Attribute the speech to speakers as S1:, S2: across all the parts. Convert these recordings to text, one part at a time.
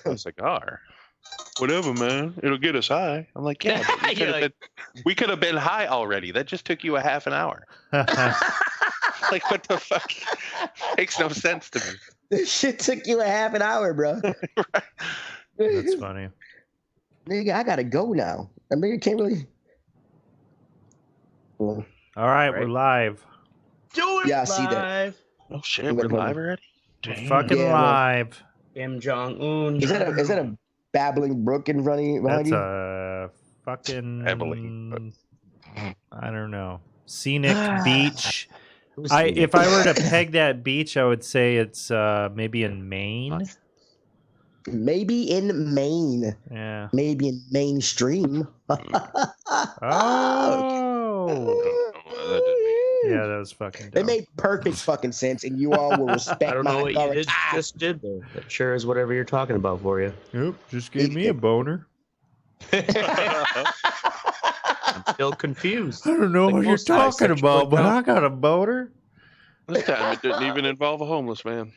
S1: a cigar. Whatever, man. It'll get us high. I'm like, yeah, but we could have been high already. That just took you a half an hour. Like, what the fuck? Makes no sense to me.
S2: This shit took you a half an hour, bro.
S1: Right.
S3: That's funny.
S2: Nigga, I gotta go now. I mean, you can't really.
S3: All right, we're live.
S4: Do it live.
S2: See that.
S1: Oh shit, we're live already.
S3: We're fucking live.
S4: Kim Jong-un.
S2: Is that a babbling brook in front of you?
S3: That's a fucking
S1: babbling.
S3: I don't know. Scenic beach. If I were to peg that beach, I would say it's maybe in Maine.
S2: Maybe in Maine.
S3: Yeah.
S2: Maybe in mainstream.
S3: Yeah, that was fucking dumb.
S2: It made perfect fucking sense, and you all will respect my
S4: I don't know what
S2: authority.
S4: you just did there. That sure is whatever you're talking about for you.
S3: Oop, just gave me a boner.
S4: I'm still confused.
S3: I don't know what you're talking about, but I got a boner.
S1: This time it didn't even involve a homeless man.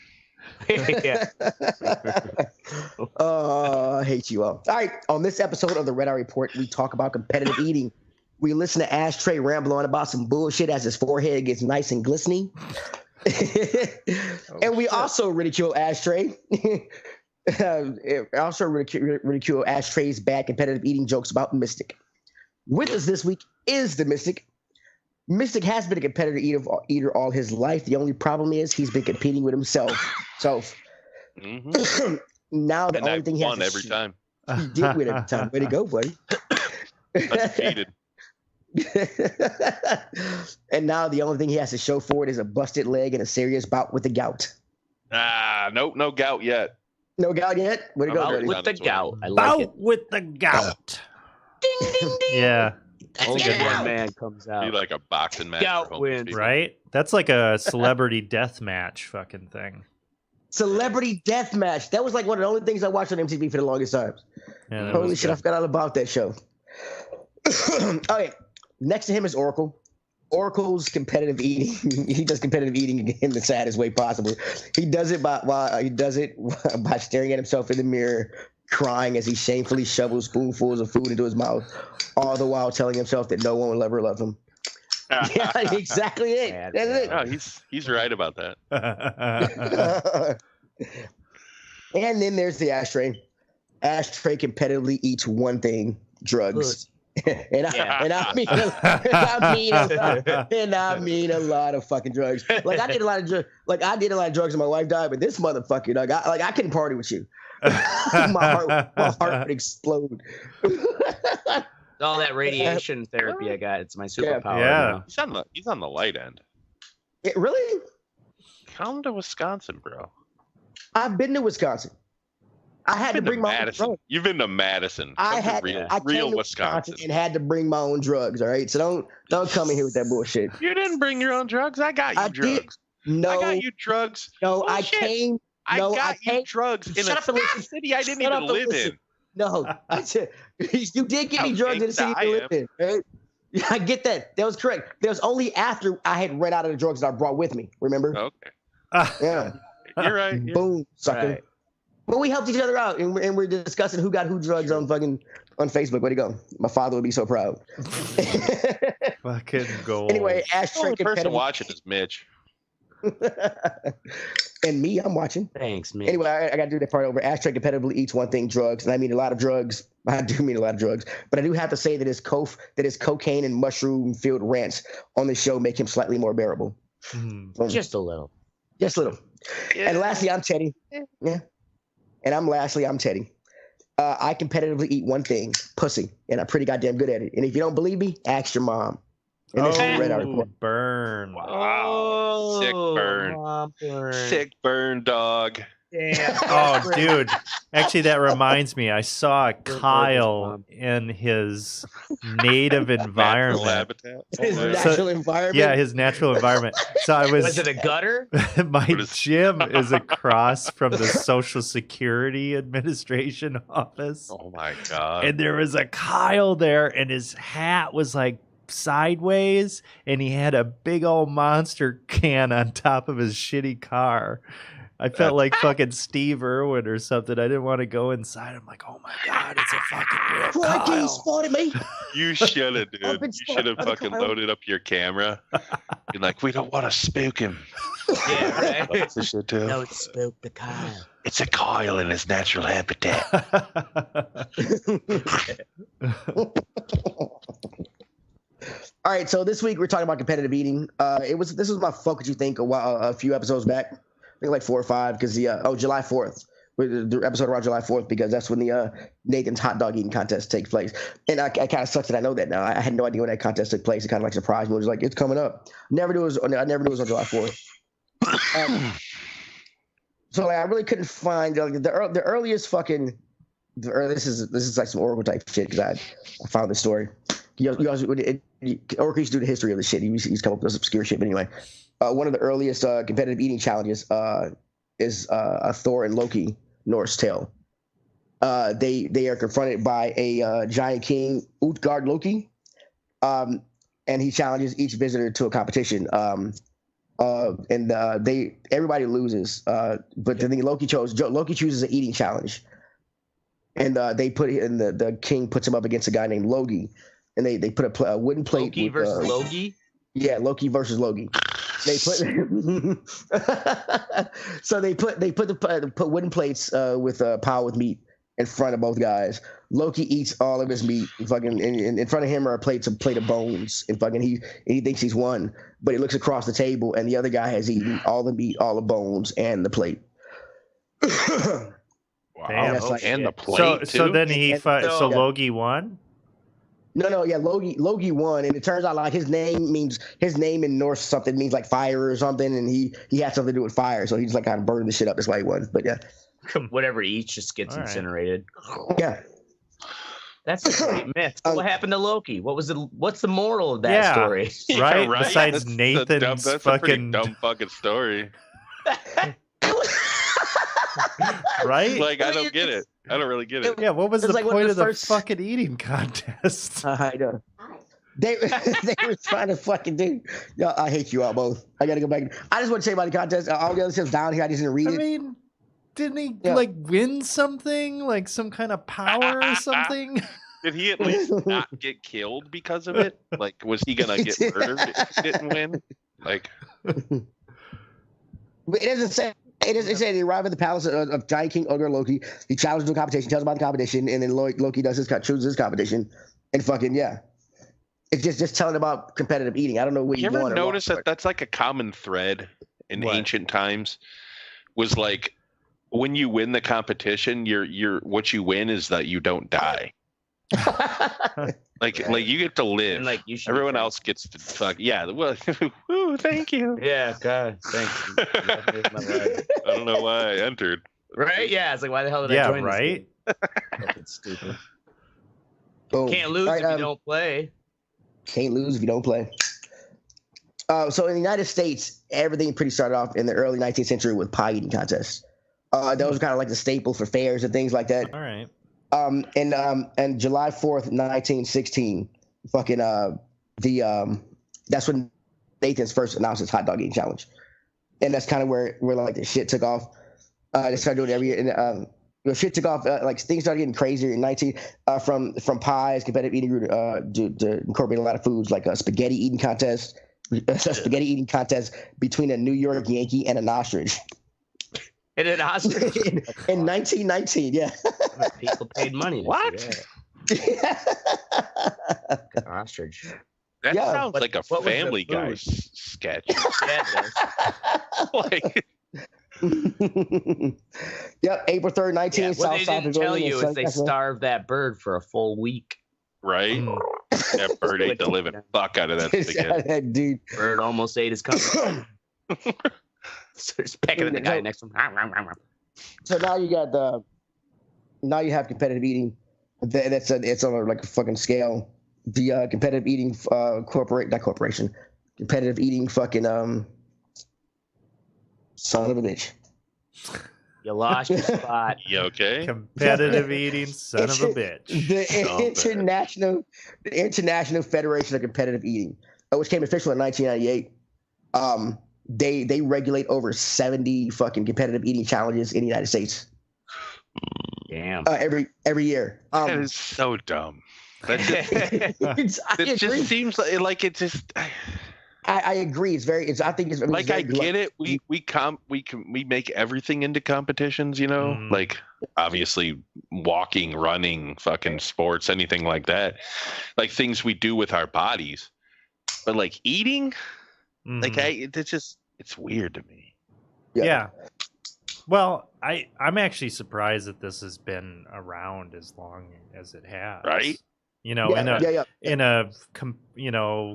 S4: Yeah.
S2: I hate you all. All right, on this episode of the Red Eye Report, we talk about competitive eating. We listen to Ashtray ramble on about some bullshit as his forehead gets nice and glistening. And we also ridicule Ashtray. Also ridicule Ashtray's bad competitive eating jokes about Mistic. With us this week is the Mistic. Mystic has been a competitive eater all his life. The only problem is he's been competing with himself.
S1: Mm-hmm.
S2: Now the
S1: and
S2: only thing he
S1: won
S2: has
S1: every time.
S2: He did win every time. Way to go, buddy.
S1: Undefeated.
S2: And now the only thing he has to show for it is a busted leg and a serious bout with the gout.
S1: Nope, no gout yet.
S2: No gout yet? Way to go, buddy.
S4: With the gout. I like
S3: Bout
S4: it.
S3: with the gout.
S2: Ding, ding, ding.
S3: Yeah.
S4: Only
S2: Yeah.
S4: one man comes out.
S1: Be like a boxing match.
S4: Gout
S1: for homeless
S4: wins.
S1: people.
S3: Right? That's like a celebrity death match fucking thing.
S2: Celebrity Death Match. That was like one of the only things I watched on MTV for the longest time.
S3: Yeah, that
S2: Holy
S3: was
S2: shit, I
S3: good.
S2: forgot all about that show. Okay, next to him is Oracle. Oracle's competitive eating. He does competitive eating in the saddest way possible. He does it by staring at himself in the mirror, crying as he shamefully shovels spoonfuls of food into his mouth, all the while telling himself that no one will ever love him. Yeah, exactly it. That's it.
S1: Oh, he's right about that.
S2: And then there's the Ashtray. Ashtray competitively eats one thing: drugs. and I mean a lot of fucking drugs. Like I did a lot of drugs. Like I did a lot of drugs, and my wife died. But this motherfucker, I couldn't party with you. my heart would explode.
S4: All that radiation therapy I got. It's my superpower.
S3: Yeah.
S1: He's on the light end.
S2: Really?
S1: Come to Wisconsin, bro.
S2: I've been to Wisconsin. I had to bring my own
S1: Madison.
S2: drugs.
S1: You've been to Madison.
S2: I
S1: real
S2: came to
S1: Wisconsin.
S2: and had to bring my own drugs. All right, so don't come in here with that bullshit.
S1: You didn't bring your own drugs. I got you
S2: I
S1: drugs.
S2: did. No,
S1: I got you drugs.
S2: no, I
S1: Bullshit.
S2: came.
S1: I
S2: No,
S1: got
S2: I
S1: you
S2: came-
S1: drugs in
S2: Shut
S1: a
S2: up and listen.
S1: city I didn't
S2: Shut up
S1: even
S2: and
S1: live
S2: listen.
S1: in.
S2: No, you did give me
S1: How
S2: drugs in the city
S1: gangsta
S2: you
S1: I
S2: lived in. Right? Yeah, I get that. That was correct. That was only after I had run out of the drugs that I brought with me. Remember?
S1: Okay.
S2: Yeah.
S1: You're right.
S2: Boom, sucker.
S4: Right.
S2: But we helped each other out, and we're discussing who got who drugs on Facebook. Way to go! My father would be so proud.
S3: Fucking gold.
S2: Anyway,
S1: The
S2: Ashtray
S1: only person
S2: competitive,
S1: watching is Mitch.
S2: and me, I'm watching.
S4: Thanks, man.
S2: Anyway, I got to do that part over. Ashtray competitively eats one thing: drugs, and I mean a lot of drugs. I do mean a lot of drugs, but I do have to say that his cocaine and mushroom-filled rants on the show make him slightly more bearable.
S4: Just a little.
S2: Just a little.
S1: Yeah.
S2: And lastly, I'm Teddy. Yeah. And I'm Teddy. I competitively eat one thing: pussy, and I'm pretty goddamn good at it. And if you don't believe me, ask your mom. And this is the Red Eye Report.
S3: Burn.
S1: Wow. Sick burn. Sick burn, dog.
S4: Damn.
S3: Oh, dude. Actually, that reminds me. I saw Kyle in his native
S1: Natural
S3: environment.
S1: habitat.
S2: His
S1: Oh, yeah.
S2: natural environment.
S3: Yeah, his natural environment. So I
S4: Was it a gutter?
S3: my
S1: What is-
S3: gym is across from the Social Security Administration office.
S1: Oh my god.
S3: And there was a Kyle there, and his hat was like sideways, and he had a big old monster can on top of his shitty car. I felt like fucking Steve Irwin or something. I didn't want to go inside. I'm like, oh my god, it's a fucking real
S2: Frankie
S3: Kyle.
S2: spotted me.
S1: You should have, dude. You should have fucking loaded up your camera. You're like, we don't want to spook him.
S4: Yeah, right.
S1: That's the shit too.
S4: Don't spook the Kyle.
S1: It's a Kyle in his natural habitat.
S2: All right, so this week we're talking about competitive eating. This was my fuck what you think a few episodes back. I think like 4 or 5 because July 4th. The episode around July 4th because that's when the Nathan's hot dog eating contest takes place. And I kind of sucks that I know that now. I had no idea when that contest took place. It kind of like surprised me. It was like, it's coming up. I never knew it was on July 4th. So like, I really couldn't find the earliest fucking. This is like some Oracle type shit because I found this story. Oracle used to do the history of the shit. He's come up with this obscure shit. But anyway, one of the earliest competitive eating challenges is a Thor and Loki Norse tale. They are confronted by a giant king, Utgard Loki, and he challenges each visitor to a competition. Everybody loses, but the thing Loki chooses an eating challenge, and the king puts him up against a guy named Logi, and they put a wooden plate.
S4: Loki versus Logi.
S2: Yeah, Loki versus Logi. They put so they put wooden plates with piled with meat in front of both guys. Loki eats all of his meat. Fucking in front of him are a plate of bones, and fucking he thinks he's won, but he looks across the table and the other guy has eaten all the meat, all the bones, and the plate.
S1: Wow.
S3: Damn.
S1: And the plate
S3: so
S1: too?
S3: then Logi won.
S2: No, yeah, Logi won, and it turns out like his name in Norse something means like fire or something, and he had something to do with fire, so he just like kind of burned the shit up. That's why he won. But yeah,
S4: whatever he eats just gets incinerated.
S2: Yeah,
S4: that's a great myth. What happened to Loki? What's the moral of that story?
S3: Right?
S1: Yeah, right.
S3: Besides Nathan's
S1: that's
S3: fucking
S1: a pretty dumb fucking story.
S3: Right?
S1: Like I don't get it. I don't really get it.
S3: Yeah, what was the
S2: like
S3: point of the fucking eating contest?
S2: I know. They were trying to fucking do. Yo, I hate you all both. I got to go back. I just want to say about the contest. All the other stuff's down here. I just didn't read it.
S3: I mean, didn't he like win something? Like some kind of power or something?
S1: Did he at least not get killed because of it? Like, was he gonna get murdered if he didn't win? Like,
S2: it doesn't say. It said he arrived at the palace of Giant King Utgard Loki. He challenged to a competition, tells about the competition, and then Loki chooses his competition, and fucking yeah. It's just telling about competitive eating. I don't know what you
S1: ever
S2: want.
S1: notice that that's like a common thread in ancient times? Was like when you win the competition, you're what you win is that you don't die. like you get to live. And like everyone else gets to fuck. Yeah. Well, ooh, thank you.
S4: Yeah. God, thanks.
S1: I don't know why I entered.
S4: Right? Yeah. It's like, why the hell did I join?
S3: Right.
S4: That's stupid.
S2: Boom.
S4: Can't lose if you don't play.
S2: Can't lose if you don't play. So in the United States, everything pretty started off in the early 19th century with pie eating contests. Those were kind of like the staple for fairs and things like that.
S3: All right.
S2: And July 4th, 1916, fucking that's when Nathan's first announced his hot dog eating challenge, and that's kind of where like the shit took off. They started doing it every year, and the shit took off. Like things started getting crazier in from pies, competitive eating grew to incorporate a lot of foods like a spaghetti eating contest, between a New York Yankee and an ostrich.
S4: And an ostrich
S2: in 1919, yeah.
S4: People paid money.
S1: What?
S2: Yeah.
S4: Ostrich.
S1: That sounds like a Family Guy sketch.
S4: Yeah, it
S2: does. Yep, April 3rd, 19.
S4: Yeah, what they didn't tell you is they starved that bird for a full week.
S1: Right? That bird ate the living fuck out of that spaghetti.
S2: Dude.
S4: Bird almost ate his company. So just pecking at the guy next to him.
S2: So now you have competitive eating. It's on like a fucking scale. The competitive eating competitive eating fucking son of a bitch.
S4: You lost your spot.
S1: You okay?
S3: Competitive eating son of a bitch.
S2: The International Federation of Competitive Eating, which came official in 1998. they regulate over 70 fucking competitive eating challenges in the United States.
S4: Damn.
S2: Every year.
S1: That is so dumb. That just, it just seems like it just.
S2: I agree. I think it's
S1: like,
S2: very
S1: I get it. We make everything into competitions, you know, like obviously walking, running, fucking sports, anything like that, like things we do with our bodies. But like eating, like it's weird to me.
S3: Yeah. Well, I'm actually surprised that this has been around as long as it has.
S1: Right.
S3: You know, in a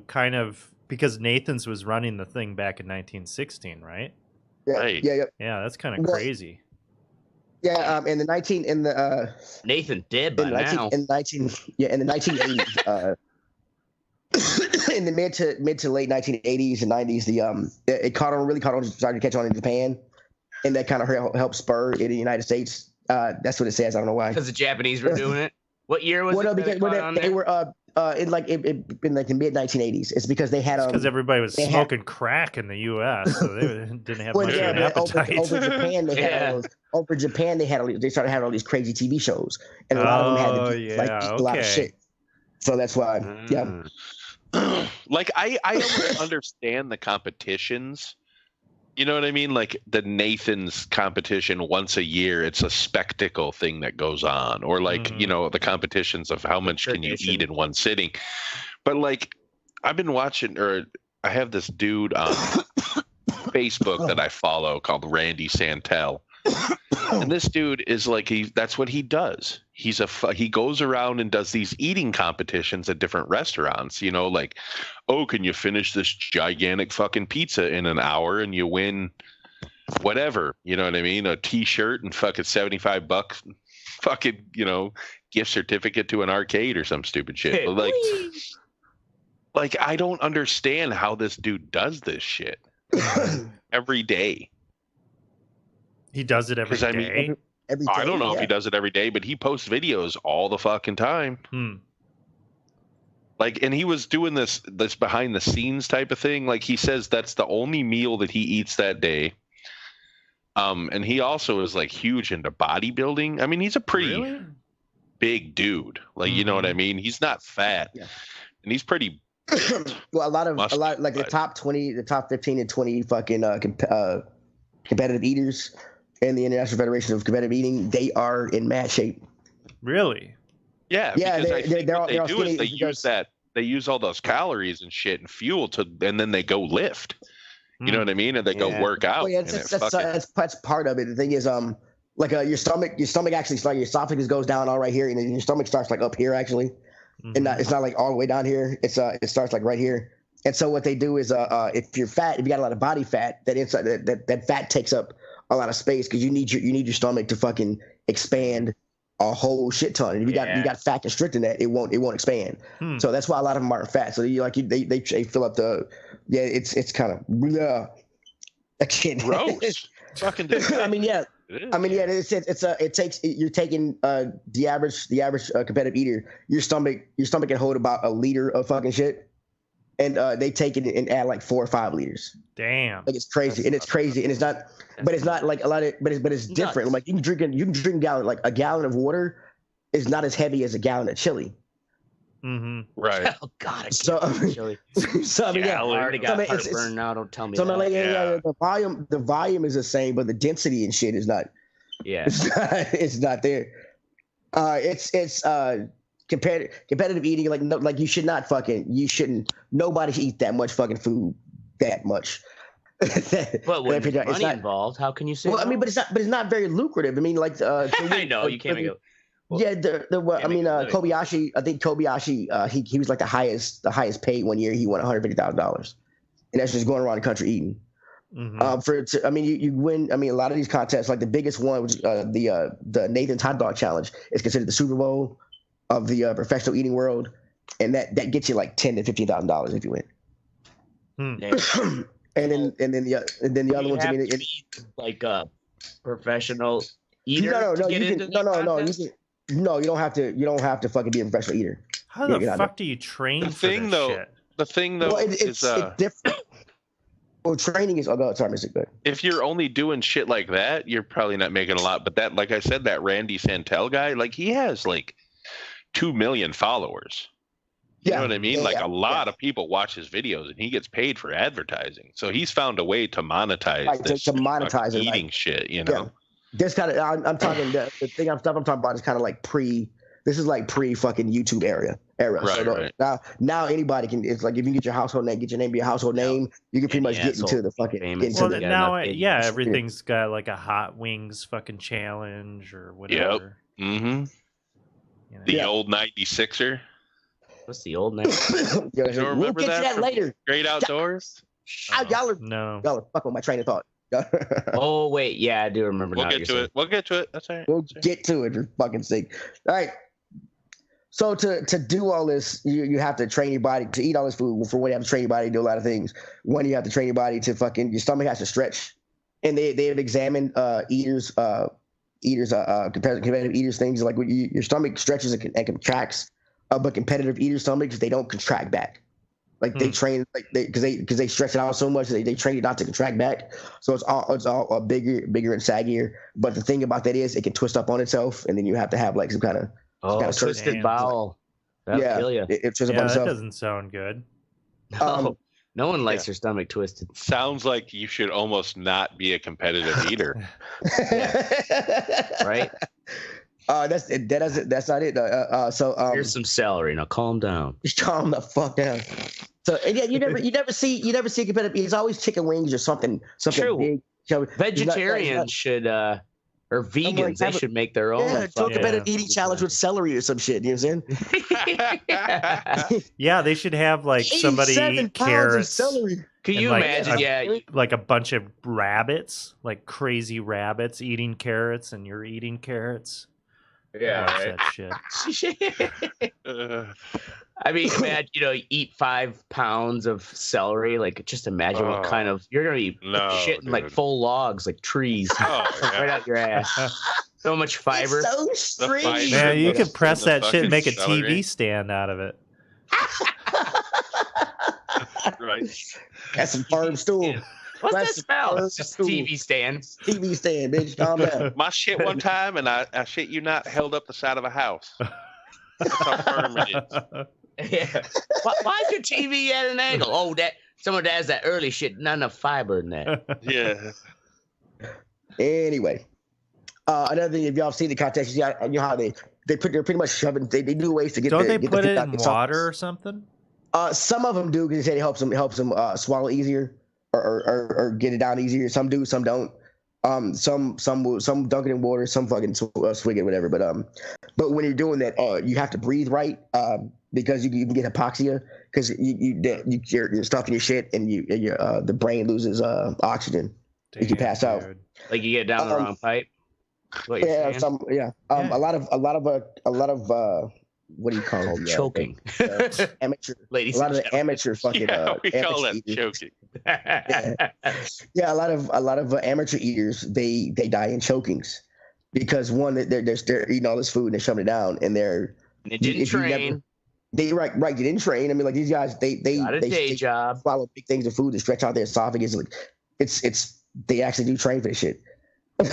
S3: kind of, because Nathan's was running the thing back in 1916, right?
S2: Yeah,
S1: right.
S2: Yeah,
S3: that's kind of crazy.
S2: Yeah, in the
S4: Nathan dead by now.
S2: In the 1980s, in the mid to late 1980s and 90s, it really caught on, started to catch on in Japan, and that kind of helped spur it in the United States. That's what it says. I don't know why.
S4: Because the Japanese were doing it. What year was it?
S2: Because they were in the mid 1980s. It's because they had
S3: because everybody was smoking crack in the U.S., so they didn't have much of an appetite.
S2: Over Japan, they started having all these crazy TV shows, and a lot of them had to eat a lot of shit. So that's why,
S1: like I don't understand the competitions. You know what I mean? Like the Nathan's competition once a year, it's a spectacle thing that goes on. Or like, you know, the competitions of how much can you eat in one sitting. But like, I've been watching, or I have this dude on Facebook that I follow called Randy Santel. And this dude is like, that's what he does. He goes around and does these eating competitions at different restaurants, you know, like, oh, can you finish this gigantic fucking pizza in an hour and you win whatever, you know what I mean? A t-shirt and fucking $75, fucking, you know, gift certificate to an arcade or some stupid shit. But like, I don't understand how this dude does this shit every day.
S3: He does it every day.
S2: Every day.
S1: I don't know if he does it every day, but he posts videos all the fucking time. Like, and he was doing this behind the scenes type of thing. Like, he says that's the only meal that he eats that day. And he also is like huge into bodybuilding. I mean, he's a pretty big dude. Like, you know what I mean? He's not fat, and he's pretty.
S2: Well, a lot like the top 20, the top 15 and 20 fucking competitive eaters in the International Federation of Competitive Eating, they are in mad shape.
S3: Really?
S1: Yeah. They use all those calories and shit and fuel and then they go lift. You know what I mean? And they go work out.
S2: Well, that's part of it. The thing is, like your stomach actually starts, your esophagus goes down all right here, and then your stomach starts like up here actually, and it's not like all the way down here. It starts like right here. And so what they do is, if you're fat, if you got a lot of body fat, that fat takes up a lot of space because you need your stomach to fucking expand a whole shit ton. And if you got fat constricting that, it won't expand. So that's why a lot of them aren't fat. So they fill up the it's kind of again
S1: gross. Fucking.
S2: I mean, yeah. It takes you're taking the average competitive eater. Your stomach can hold about a liter of fucking shit. And they take it and add like 4 or 5 liters.
S3: Damn,
S2: like it's crazy, and it's not, but it's not like a lot of, but it's different. Like you can drink a gallon, like a gallon of water is not as heavy as a gallon of chili.
S1: Right.
S4: Oh God,
S2: chili. So I mean,
S4: I already got heartburn now. Don't tell me that.
S2: Like, the volume is the same, but the density and shit is not.
S4: Yeah,
S2: it's not there. It's competitive eating, like you shouldn't. Nobody should eat that much fucking food that much.
S4: But when there's money involved, how can you say?
S2: Well, I mean, but it's not very lucrative. I mean, like
S4: I know you can't make it.
S2: Kobayashi. I think Kobayashi. He was like the highest paid one year. He won $150,000, and that's just going around the country eating. You win. I mean, a lot of these contests, like the biggest one was the Nathan's Hot Dog Challenge. It's considered the Super Bowl of the professional eating world, and that gets you like $10,000 to $15,000 if you win. And then the other ones. I mean,
S4: like a professional eater.
S2: No, you don't have to. You don't have to fucking be a professional eater.
S3: How the fuck do you train?
S1: The thing though,
S2: it's different. Well, training is. Oh, go. Sorry, Mistic. Good.
S1: If you're only doing shit like that, you're probably not making a lot. But that, like I said, that Randy Santel guy, like he has like 2 million followers. You know what I mean? Like a lot of people watch his videos, and he gets paid for advertising. So he's found a way to monetize this
S2: to monetize it,
S1: eating shit. You know,
S2: this kind of. I'm talking the thing I'm talking about is kind of like pre. This is like pre fucking YouTube era.
S1: Right,
S2: so
S1: right.
S2: Now anybody can. It's like if you can get your household name, get your name be a household name, you can pretty much get into the fucking.
S3: Well, now, everything's got like a Hot Wings fucking challenge or whatever.
S1: Yep. Mm-hmm. The old 96er.
S4: What's the old name?
S2: We'll get to that later.
S1: Great Outdoors.
S2: Y'all are fucking with my train of thought.
S4: Oh wait, yeah, I do remember.
S1: We'll get to it. We'll get to it. That's all right.
S2: We'll get to it for fucking sake. All right. So to do all this, you have to train your body to eat all this food. For one, you have to train your body to do a lot of things. One, you have to train your body to your stomach has to stretch, and they have examined competitive eaters things like when your stomach stretches and contracts. But competitive eater stomachs, they don't contract back. Like they train, like because they stretch it out so much, they train it not to contract back. So it's all bigger and saggier. But the thing about that is, it can twist up on itself, and then you have to have like some kind of
S4: twisted bowel.
S2: It twists up on itself.
S3: That doesn't sound good.
S4: No, no one likes their stomach twisted.
S1: Sounds like you should almost not be a competitive eater.
S4: Right.
S2: That's not it.
S4: Here's some celery. Now calm down.
S2: Just calm the fuck down. So you never see competitive. It's always chicken wings or something
S4: True.
S2: big.
S4: Vegetarians should or vegans they should make their own.
S2: Yeah, do a competitive eating challenge with celery or some shit. You know what I'm saying?
S3: Yeah, they should have like somebody eat carrots.
S2: Celery.
S4: Can you imagine?
S3: Like a bunch of rabbits, like crazy rabbits eating carrots, and you're eating carrots.
S4: Yeah,
S3: right. That shit.
S4: I mean, imagine, eat 5 pounds of celery. Like, just imagine what kind of you're gonna be shitting like full logs, like trees, right out your ass. So much fiber.
S2: It's so strange.
S3: Man, you could press that shit and make a TV stand out of it.
S1: Right.
S2: That's some firm stool.
S4: What's that smell? It's just TV stand.
S2: TV stand, bitch. Calm down.
S1: My shit one time, and I shit you not, held up the side of a house. That's how firm it is.
S4: Yeah. Why is your TV at an angle? Oh, someone that has that early shit, not enough fiber in that.
S1: Yeah.
S2: Anyway, another thing, if y'all seen the contest, you know how they're pretty much shoving. They do ways to get.
S3: Don't they put it in water or something?
S2: Some of them do because they say it helps them swallow easier. Or get it down easier. Some do, some don't. Some dunk it in water, some fucking swig it, whatever. But when you're doing that, you have to breathe right because you can get hypoxia because you're stuffing your shit and the brain loses oxygen. Damn, you can pass out.
S4: Like you get down the wrong pipe.
S2: A lot of what do you call it?
S4: Choking.
S2: Amateur.
S4: Ladies.
S2: A lot of the amateur fucking.
S1: We call that choking.
S2: Yeah, a lot of amateur eaters they die in chokings because one they're eating all this food and they're shoving it down and
S4: they didn't train.
S2: They didn't train. I mean, like these guys they
S4: got a day job,
S2: swallow big things of food to stretch out their esophagus. Like it's they actually do train for this shit. And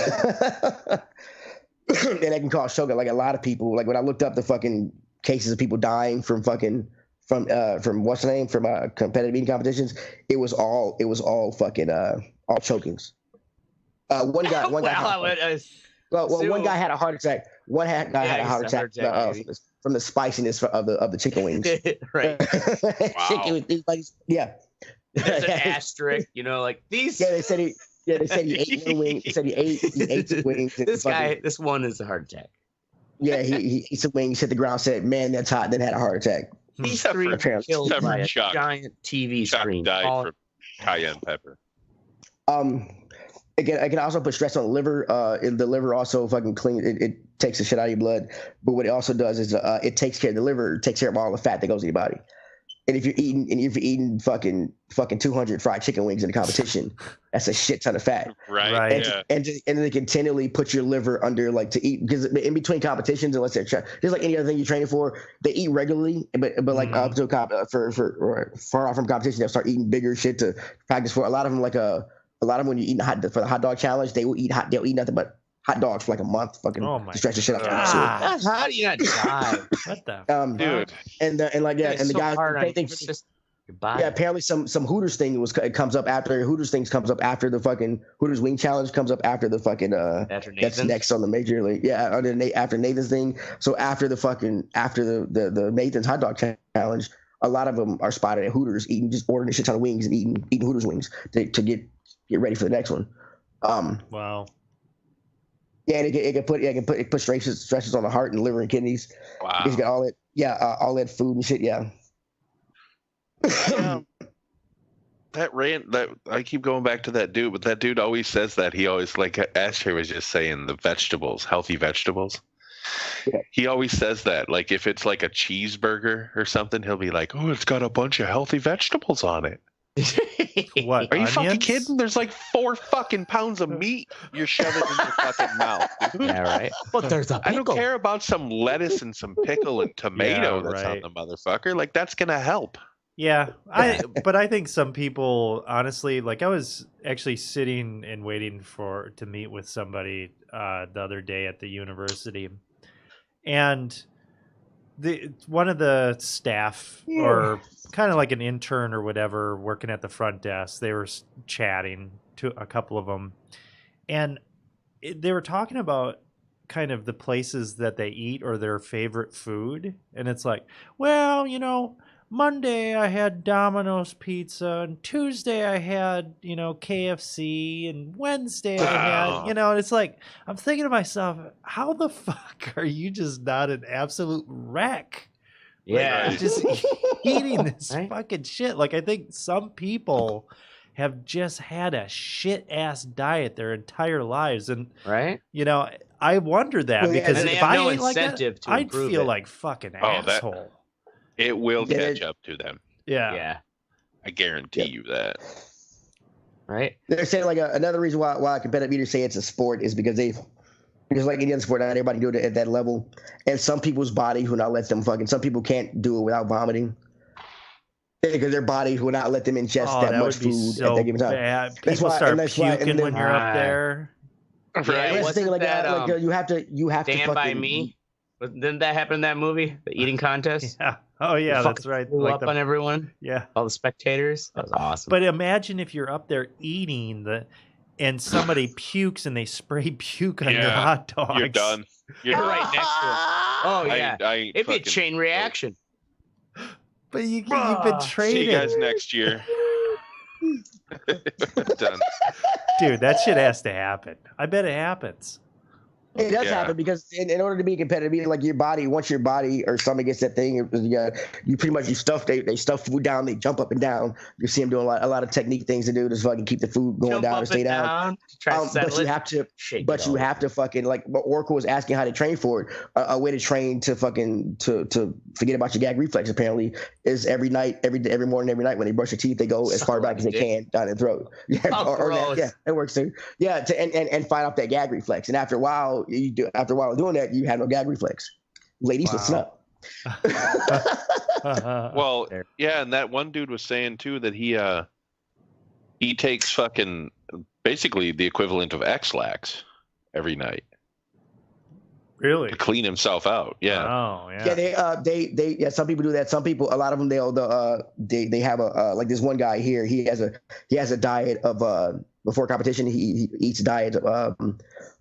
S2: that can cause choking. Like a lot of people, like when I looked up the fucking cases of people dying from what's the name from competitive eating competitions, it was all fucking all chokings. One guy had a heart attack. One guy had a heart attack from the spiciness of the chicken wings.
S4: Right.
S2: Wow. Yeah.
S4: There's an asterisk, like these.
S2: Yeah, they said he ate one wing. He said he ate two wings.
S4: This one is a heart attack.
S2: Yeah, he ate some wings, hit the ground, said, "Man, that's hot." Then had a heart attack.
S4: These three killed by a giant TV screen.
S1: Died from cayenne pepper.
S2: It can also put stress on the liver. The liver also fucking clean. It takes the shit out of your blood. But what it also does is it takes care of the liver. It takes care of all the fat that goes in your body. And if you're eating fucking 200 fried chicken wings in a competition, that's a shit ton of fat.
S1: Right.
S2: And they continually put your liver under like to eat, because in between competitions, unless they're just like any other thing you're training for, they eat regularly, but like up to for far off from competition, they'll start eating bigger shit to practice for. A lot of them when you eat for the hot dog challenge, they'll eat nothing but hot dogs for like a month, fucking to stretch the shit out.
S4: How do you not die?
S3: What the
S2: dude? And the guys, same thing. Yeah, apparently some Hooters thing comes up after the fucking Hooters wing challenge comes up after the fucking that's next on the major league. Yeah, after Nathan's thing. So after the Nathan's hot dog challenge, a lot of them are spotted at Hooters ordering a shit ton of wings and eating Hooters wings to get ready for the next one.
S3: Wow.
S2: Yeah, and it can put stresses on the heart and liver and kidneys.
S1: Wow.
S2: It's got all that food and shit. Yeah.
S1: That I keep going back to that dude, but that dude always says that. He always, like Ashtray was just saying, the vegetables, healthy vegetables. Yeah. He always says that. Like if it's like a cheeseburger or something, he'll be like, "Oh, it's got a bunch of healthy vegetables on it."
S3: What?
S1: Are you
S3: onions?
S1: fucking kidding? There's like 4 fucking pounds of meat you're shoving in your fucking mouth. Dude.
S4: Yeah, right. But there's a pickle.
S1: I don't care about some lettuce and some pickle and tomato that's on the motherfucker. Like that's gonna help.
S3: Yeah, but I think some people, honestly, like I was actually sitting and waiting to meet with somebody the other day at the university, and one of the staff or kind of like an intern or whatever working at the front desk, they were chatting to a couple of them, and they were talking about kind of the places that they eat or their favorite food, and it's like, well, Monday I had Domino's pizza, and Tuesday I had, KFC, and Wednesday I had, and it's like, I'm thinking to myself, how the fuck are you just not an absolute wreck?
S4: Yeah.
S3: Like, just eating this fucking shit. Like, I think some people have just had a shit ass diet their entire lives. And, I wonder that because if I ate like that, I'd feel like fucking asshole.
S1: It will catch up to them.
S3: Yeah.
S1: I guarantee you that.
S2: Right? They're saying like another reason why competitive eaters say it's a sport is because like any other sport, not everybody do it at that level. And some people's body will not let them some people can't do it without vomiting. Because their body will not let them ingest that much food at that given time.
S3: Bad. People start puking when you're up there.
S2: Right. That's the thing like that. Like you have to
S4: Stand By Me. Didn't that happen in that movie? The eating contest?
S3: Yeah. Oh, yeah, that's right.
S4: Blew up on everyone.
S3: Yeah.
S4: All the spectators. That was awesome.
S3: But imagine if you're up there eating and somebody pukes and they spray puke on your hot dogs.
S1: You're done.
S4: You're right next to it. Oh, yeah. It'd be a chain reaction.
S3: But you've been traded.
S1: See you guys next year. Done.
S2: Dude,
S3: that shit has to happen. I bet it happens.
S2: It does happen because in order to be competitive, like your body, once your body or stomach gets that thing, you pretty much they stuff food down, they jump up and down. You see them doing a lot of technique things to do to fucking keep the food going down and stay down. But you have to fucking like Oracle was asking how to train for it. A way to train to fucking to forget about your gag reflex apparently is every morning, every night when they brush their teeth, they go as far back as they can down their throat. It works too. Yeah, and fight off that gag reflex. And after a while doing that, you have no gag reflex. Ladies, listen up.
S1: Well, yeah, and that one dude was saying too that he takes fucking basically the equivalent of X-Lax every night.
S3: Really?
S1: To clean himself out. Yeah.
S3: Oh, yeah.
S2: Yeah, some people do that. Some people, a lot of them, they have like this one guy here. He has a diet of before competition. He eats a diet of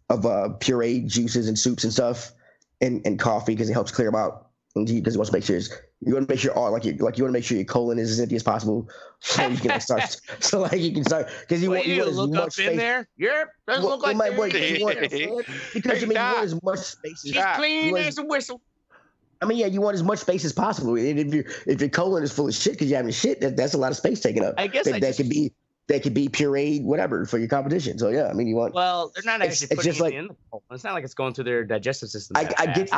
S2: pureed juices and soups and stuff, and coffee because it helps clear them out. And because he wants to make sure you want to make sure you want to make sure your colon is as empty as possible, so you can start. So like you can start because you want as
S4: look
S2: much
S4: up
S2: space.
S4: In there. Yep, doesn't look like
S2: because you want as much space.
S4: She's clean as a whistle.
S2: I mean, yeah, you want as much space as possible. And if your colon is full of shit because you haven't shit, that's a lot of space taken up.
S4: I guess
S2: they could be pureed, whatever, for your competition. So yeah, I mean, you want.
S4: Well, they're not actually putting
S2: just
S4: it
S2: like,
S4: in the colon. It's not like it's going through their digestive system.
S2: I get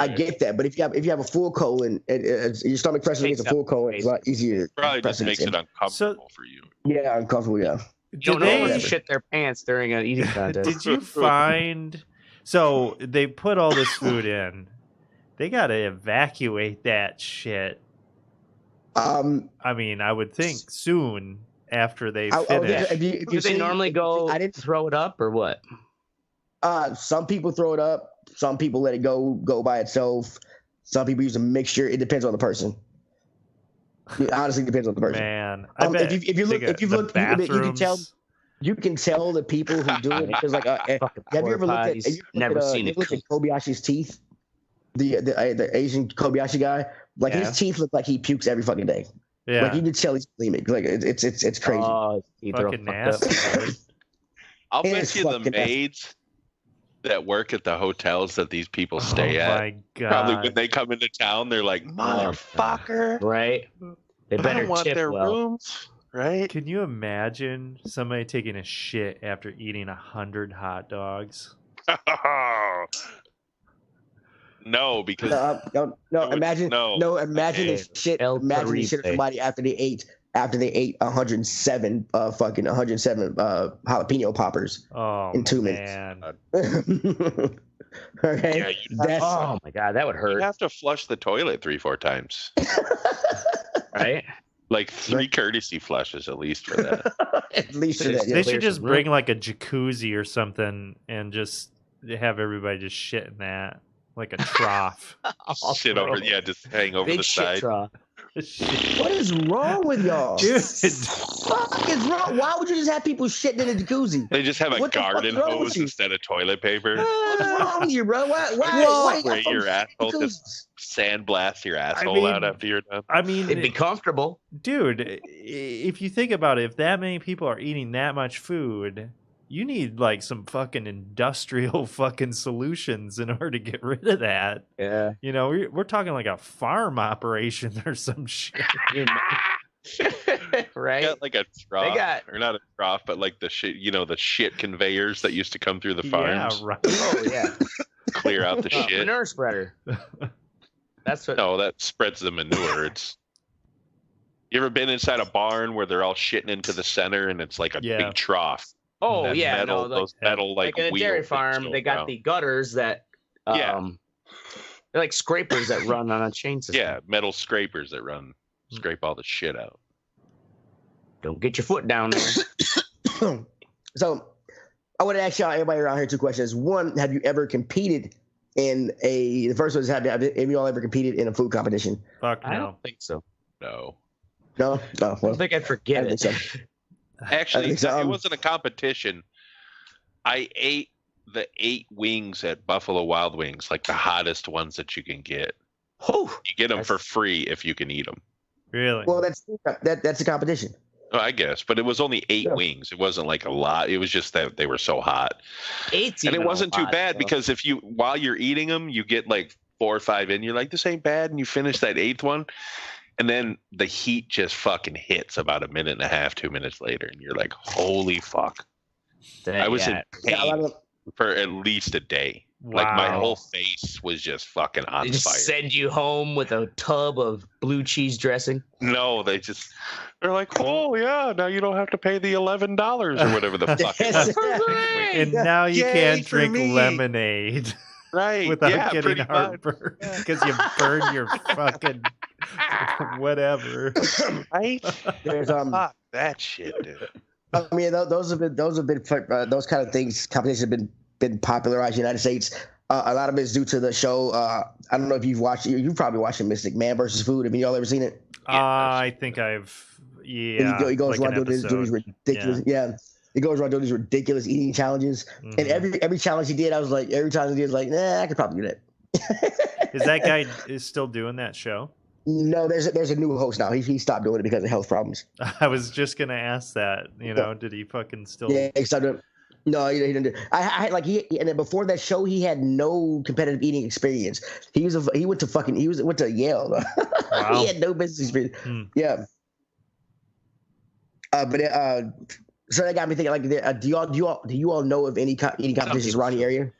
S2: that. But if you have a full colon, your stomach pressure against a full colon, it's a lot easier.
S1: Probably just makes it uncomfortable for you.
S2: Yeah, uncomfortable. Yeah.
S4: You don't know shit their pants during an eating contest.
S3: Did you find? So they put all this food in. They got to evacuate that shit. I mean, I would think soon after they finish.
S4: Do they normally go? I didn't throw it up or what?
S2: Some people throw it up. Some people let it go by itself. Some people use a mixture. It depends on the person. It honestly depends on the person.
S3: Man, I bet
S2: if you look, you can tell the people who do it because like, have you ever looked at?
S4: Never seen it.
S2: Looked at Kobayashi's teeth. The Asian Kobayashi guy, like his teeth look like he pukes every fucking day.
S3: Yeah,
S2: like you can tell he's bulimic. Like it's crazy.
S3: Oh, fucking nasty.
S1: I'll bet you the maids that work at the hotels that these people stay at.
S3: My God.
S1: Probably when they come into town, they're like, motherfucker.
S4: Right. They better
S1: I don't want
S4: tip
S1: their
S4: well.
S1: rooms. Right.
S3: Can you imagine somebody taking a shit after eating 100 hot dogs?
S1: No, because
S2: imagine the shit. Imagine the shit of somebody after they ate 107 jalapeno poppers in 2 minutes.
S4: Okay. Yeah, oh my God, that would hurt.
S1: You have to flush the toilet 3-4 times.
S4: Right?
S1: Like 3 courtesy flushes at least for that.
S2: At least for that.
S3: They should just bring like a jacuzzi or something and just have everybody just shit in that. Like a trough.
S1: Shit over, just hang over the side.
S4: Trough.
S2: What is wrong with y'all?
S3: Dude.
S2: Fuck is wrong? Why would you just have people shitting in a jacuzzi?
S1: They just have a garden hose instead of toilet paper.
S2: What's wrong with you, bro? Why
S1: spray your asshole? Just sandblast your asshole out after you're done.
S3: I mean,
S4: it'd be comfortable,
S3: dude. If you think about it, if that many people are eating that much food, you need like some fucking industrial fucking solutions in order to get rid of that.
S4: Yeah.
S3: You know, we're talking like a farm operation or some shit.
S4: Right?
S1: Got like a trough, or not a trough, but like the shit, the shit conveyors that used to come through the farms.
S3: Yeah, right.
S4: Oh yeah.
S1: Clear out the shit.
S4: Manure spreader. That's what.
S1: No, that spreads the manure. You ever been inside a barn where they're all shitting into the center and it's like a big trough?
S4: Oh
S1: that
S4: yeah,
S1: metal, those metal like
S4: in a dairy farm, they got the gutters that they're like scrapers that run on a chain system.
S1: Yeah, metal scrapers that scrape all the shit out.
S4: Don't get your foot down there.
S2: So I want to ask y'all, everybody around here, 2 questions. One, have you ever competed in the first one is have you all ever competed in a food competition?
S3: Fuck no.
S4: I don't think so.
S1: No.
S2: Well,
S4: I don't think I'd forget it.
S2: So.
S1: Actually, it wasn't a competition. I ate the 8 wings at Buffalo Wild Wings, like the hottest ones that you can get.
S4: Oh,
S1: you get them for free if you can eat them.
S3: Really?
S2: Well, that's a competition.
S1: Oh, I guess, but it was only 8 wings. It wasn't like a lot. It was just that they were so hot.
S4: 8's
S1: and it wasn't too bad because while you're eating them, you get like 4 or 5 in. You're like, this ain't bad, and you finish that 8th one. And then the heat just fucking hits about 1.5 minutes, 2 minutes later. And you're like, holy fuck. I was in pain for at least a day.
S3: Wow.
S1: Like my whole face was just fucking on
S4: just
S1: fire.
S4: Send you home with a tub of blue cheese dressing?
S1: No, they're like, oh yeah, now you don't have to pay the $11 or whatever the fuck it was.
S3: And now you can't drink lemonade.
S1: Right.
S3: Without getting heartburn because you burned your fucking whatever.
S1: Right?
S2: There's
S1: fuck that shit, dude.
S2: I mean, those kind of things. Competitions have been popularized in the United States. A lot of it is due to the show. I don't know if you've watched. You've probably watched Mistic, Man versus Food. Have y'all ever seen it?
S3: I think I've. Yeah.
S2: He goes around doing these ridiculous. Yeah. He goes around doing these ridiculous eating challenges, and every challenge he did, I was like, every time he did, I was like, nah, I could probably do that.
S3: Is that guy still doing that show?
S2: No, there's a new host now. He stopped doing it because of health problems.
S3: I was just gonna ask that. Did he fucking still?
S2: Yeah, he stopped doing it. No, he didn't do. And then before that show, he had no competitive eating experience. He went to Yale. Wow. He had no business experience. Yeah. So that got me thinking. Like, do you all know of any eating competitions around the area?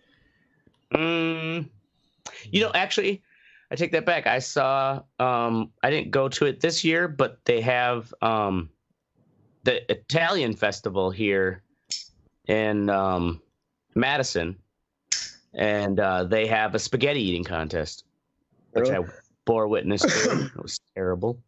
S4: Actually, I take that back. I saw. I didn't go to it this year, but they have the Italian festival here in Madison, and they have a spaghetti eating contest, which I bore witness to. It was terrible.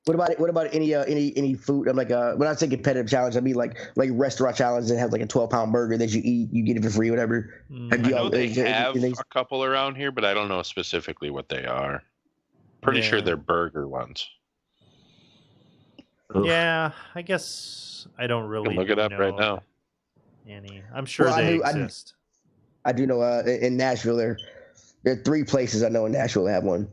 S2: What about any food? I'm like when I say competitive challenge, I mean like restaurant challenge that has like a 12-pound burger that you eat, you get it for free, whatever.
S1: I know they have a couple around here, but I don't know specifically what they are. Pretty sure they're burger ones.
S3: Yeah, I guess I don't really
S1: look it up right now.
S3: I'm sure they exist.
S2: I do know in Nashville there are 3 places I know in Nashville that have one.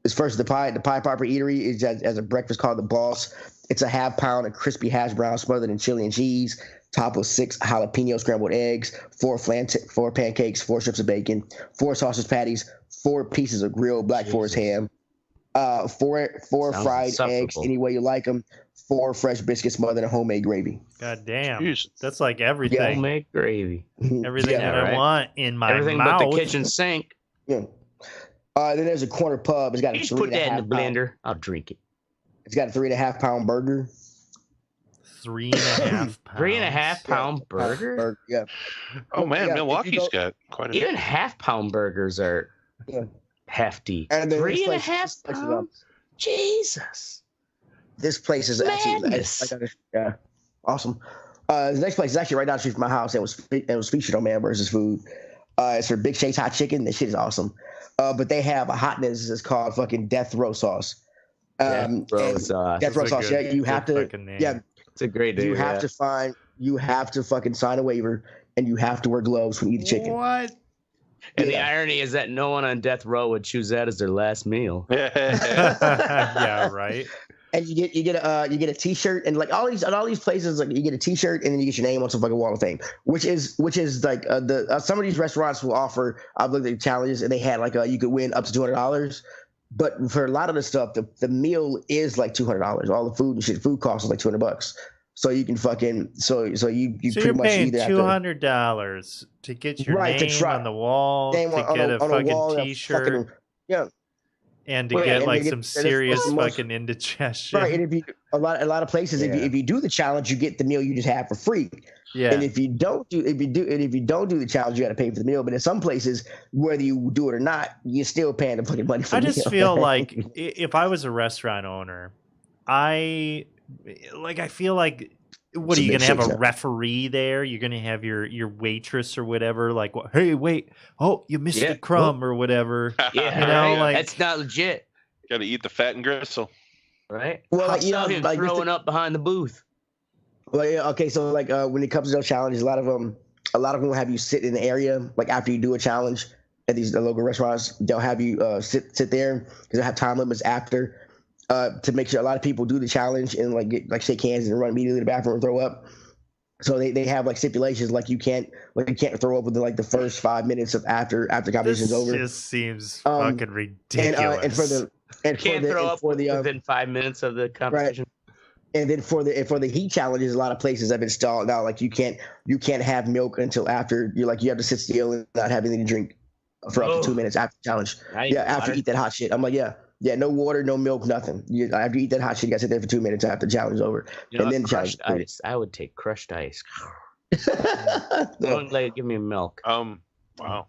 S2: It's first the Pie Popper Eatery is as a breakfast called the Boss. It's a ½ pound of crispy hash brown smothered in chili and cheese, topped with 6 jalapeno scrambled eggs, 4 pancakes, 4 strips of bacon, 4 sausage patties, 4 pieces of grilled Black Forest ham, 4 fried eggs any way you like them, 4 fresh biscuits smothered in homemade gravy.
S3: God damn, that's like everything.
S4: Yeah. Homemade gravy,
S3: everything that I want in my
S4: everything
S3: mouth.
S4: but the kitchen sink.
S2: Yeah. Then there's a corner pub. It's got
S4: just put that in the blender. I'll drink it.
S2: It's got a 3.5 pound burger.
S3: 3.5 pounds.
S4: 3.5 pound burger?
S2: Yeah.
S1: Oh man, Milwaukee's got quite a
S4: even ½ pound burgers are hefty.
S2: And
S4: 3.5 pounds? Jesus.
S2: This place is actually awesome. The next place is actually right down the street from my house. It was featured on Man vs. Food. It's for Big Shake's Hot Chicken. This shit is awesome. But they have a hotness that's called fucking Death Row sauce.
S4: Death Row
S2: sauce. Yeah, you have to. Yeah,
S4: it's a great name.
S2: You have to fucking sign a waiver, and you have to wear gloves when you eat the chicken.
S3: What?
S4: And the irony is that no one on death row would choose that as their last meal.
S3: Yeah, right.
S2: And you get a T-shirt, and like all these places, like you get a T-shirt, and then you get your name on some fucking wall of fame, which is like some of these restaurants will offer. I've looked at challenges, and they had like you could win up to $200, but for a lot of the stuff, the meal is like $200. All the food and shit, food costs is like $200. So you can fucking so you pretty much
S3: paying $200 to get your name on the wall, to get a fucking T-shirt. And to get like some serious fucking indigestion.
S2: Right, and if you a lot of places, if you do the challenge, you get the meal you just have for free.
S3: Yeah.
S2: And if you don't do the challenge, you got to pay for the meal. But in some places, whether you do it or not, you're still paying the fucking money for the meal.
S3: I just feel like if I was a restaurant owner, I feel like, what are you gonna have a referee there? You're gonna have your waitress or whatever. Like, hey, wait, you missed a crumb or whatever.
S4: Yeah,
S3: you know, like
S4: that's not legit.
S1: Got to eat the fat and gristle,
S4: right?
S2: Well,
S4: like throwing up behind the booth.
S2: Well, yeah, okay. So like when it comes to those challenges, a lot of them will have you sit in the area like after you do a challenge at the local restaurants. They'll have you sit there because they'll have time limits after. To make sure a lot of people do the challenge and shake hands and run immediately to the bathroom and throw up. So they have like stipulations like you can't throw up within like the first 5 minutes of after competition's over.
S3: This just seems fucking ridiculous.
S4: And can't throw up within 5 minutes of the competition.
S2: Right. And then for the heat challenges, a lot of places have installed now like you can't have milk until after you have to sit still and not have anything to drink for up to 2 minutes after the challenge. After you eat that hot shit. I'm like, yeah, no water, no milk, nothing. After you eat that hot shit, you got to sit there for 2 minutes after the challenge is over.
S4: Then crushed ice. I would take crushed ice. Don't give me milk.
S1: Wow.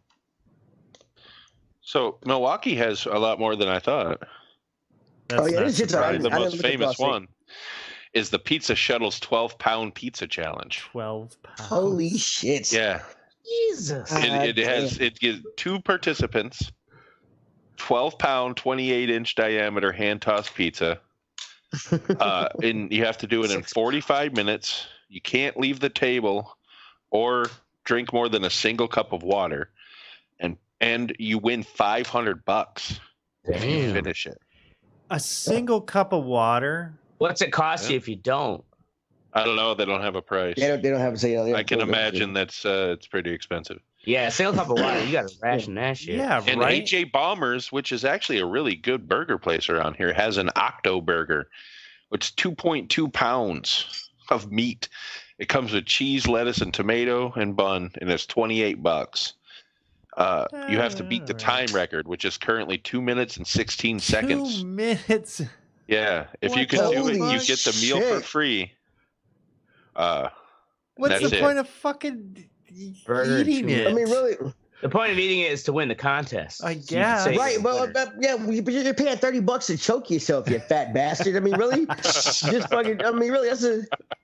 S1: So Milwaukee has a lot more than I thought.
S2: The
S1: most famous one is the Pizza Shuttle's 12-pound pizza challenge.
S3: 12 pounds.
S2: Holy shit.
S1: Yeah.
S4: Jesus.
S1: It gives 2 participants 12-pound, 28-inch diameter hand-tossed pizza. And you have to do it in 45 minutes. You can't leave the table or drink more than a single cup of water. And you win $500 if you finish it.
S3: A single cup of water?
S4: What's it cost you if you don't?
S1: I don't know. They don't have a price.
S2: They don't have a sale.
S1: I can imagine that's it's pretty expensive.
S4: Yeah, a single cup of water, you got to ration that shit.
S3: Yeah,
S1: and
S3: right.
S1: AJ Bombers, which is actually a really good burger place around here, has an Octo Burger, It's 2.2 pounds of meat. It comes with cheese, lettuce, and tomato and bun, and it's $28. You have to beat the time record, which is currently 2 minutes and 16 seconds.
S3: 2 minutes.
S1: Yeah, if you can do it, you get the meal for free.
S3: What's the point of fucking eating it?
S2: I mean, really.
S4: The point of eating it is to win the contest.
S3: I guess.
S2: Right, well, yeah, but you're paying $30 to choke yourself, you fat bastard. I mean, really? Just fucking, I mean, really,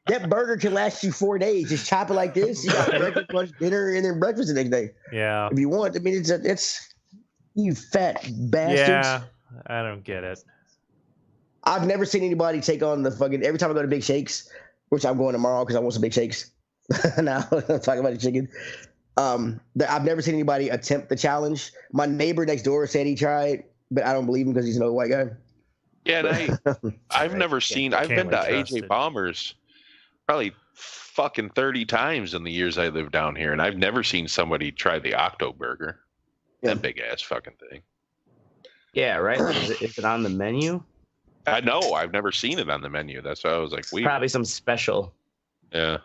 S2: that burger can last you 4 days. Just chop it like this. You got breakfast, lunch, dinner, and then breakfast the next day.
S3: Yeah.
S2: If you want, I mean, it's you fat bastards.
S3: Yeah, I don't get it.
S2: I've never seen anybody take on the fucking, every time I go to Big Shakes, which I'm going tomorrow because I want some Big Shakes. Now, I'm talking about the chicken. I've never seen anybody attempt the challenge. My neighbor next door said he tried, but I don't believe him because he's an old white guy.
S1: Yeah, and I've never seen. I've been to AJ Bomber's probably fucking 30 times in the years I lived down here, and I've never seen somebody try the Octo Burger.
S2: Yeah.
S1: That big ass fucking thing.
S4: Yeah, right. Is it on the menu?
S1: I know. I've never seen it on the menu. That's why I was like, weird.
S4: Probably some special.
S1: Yeah.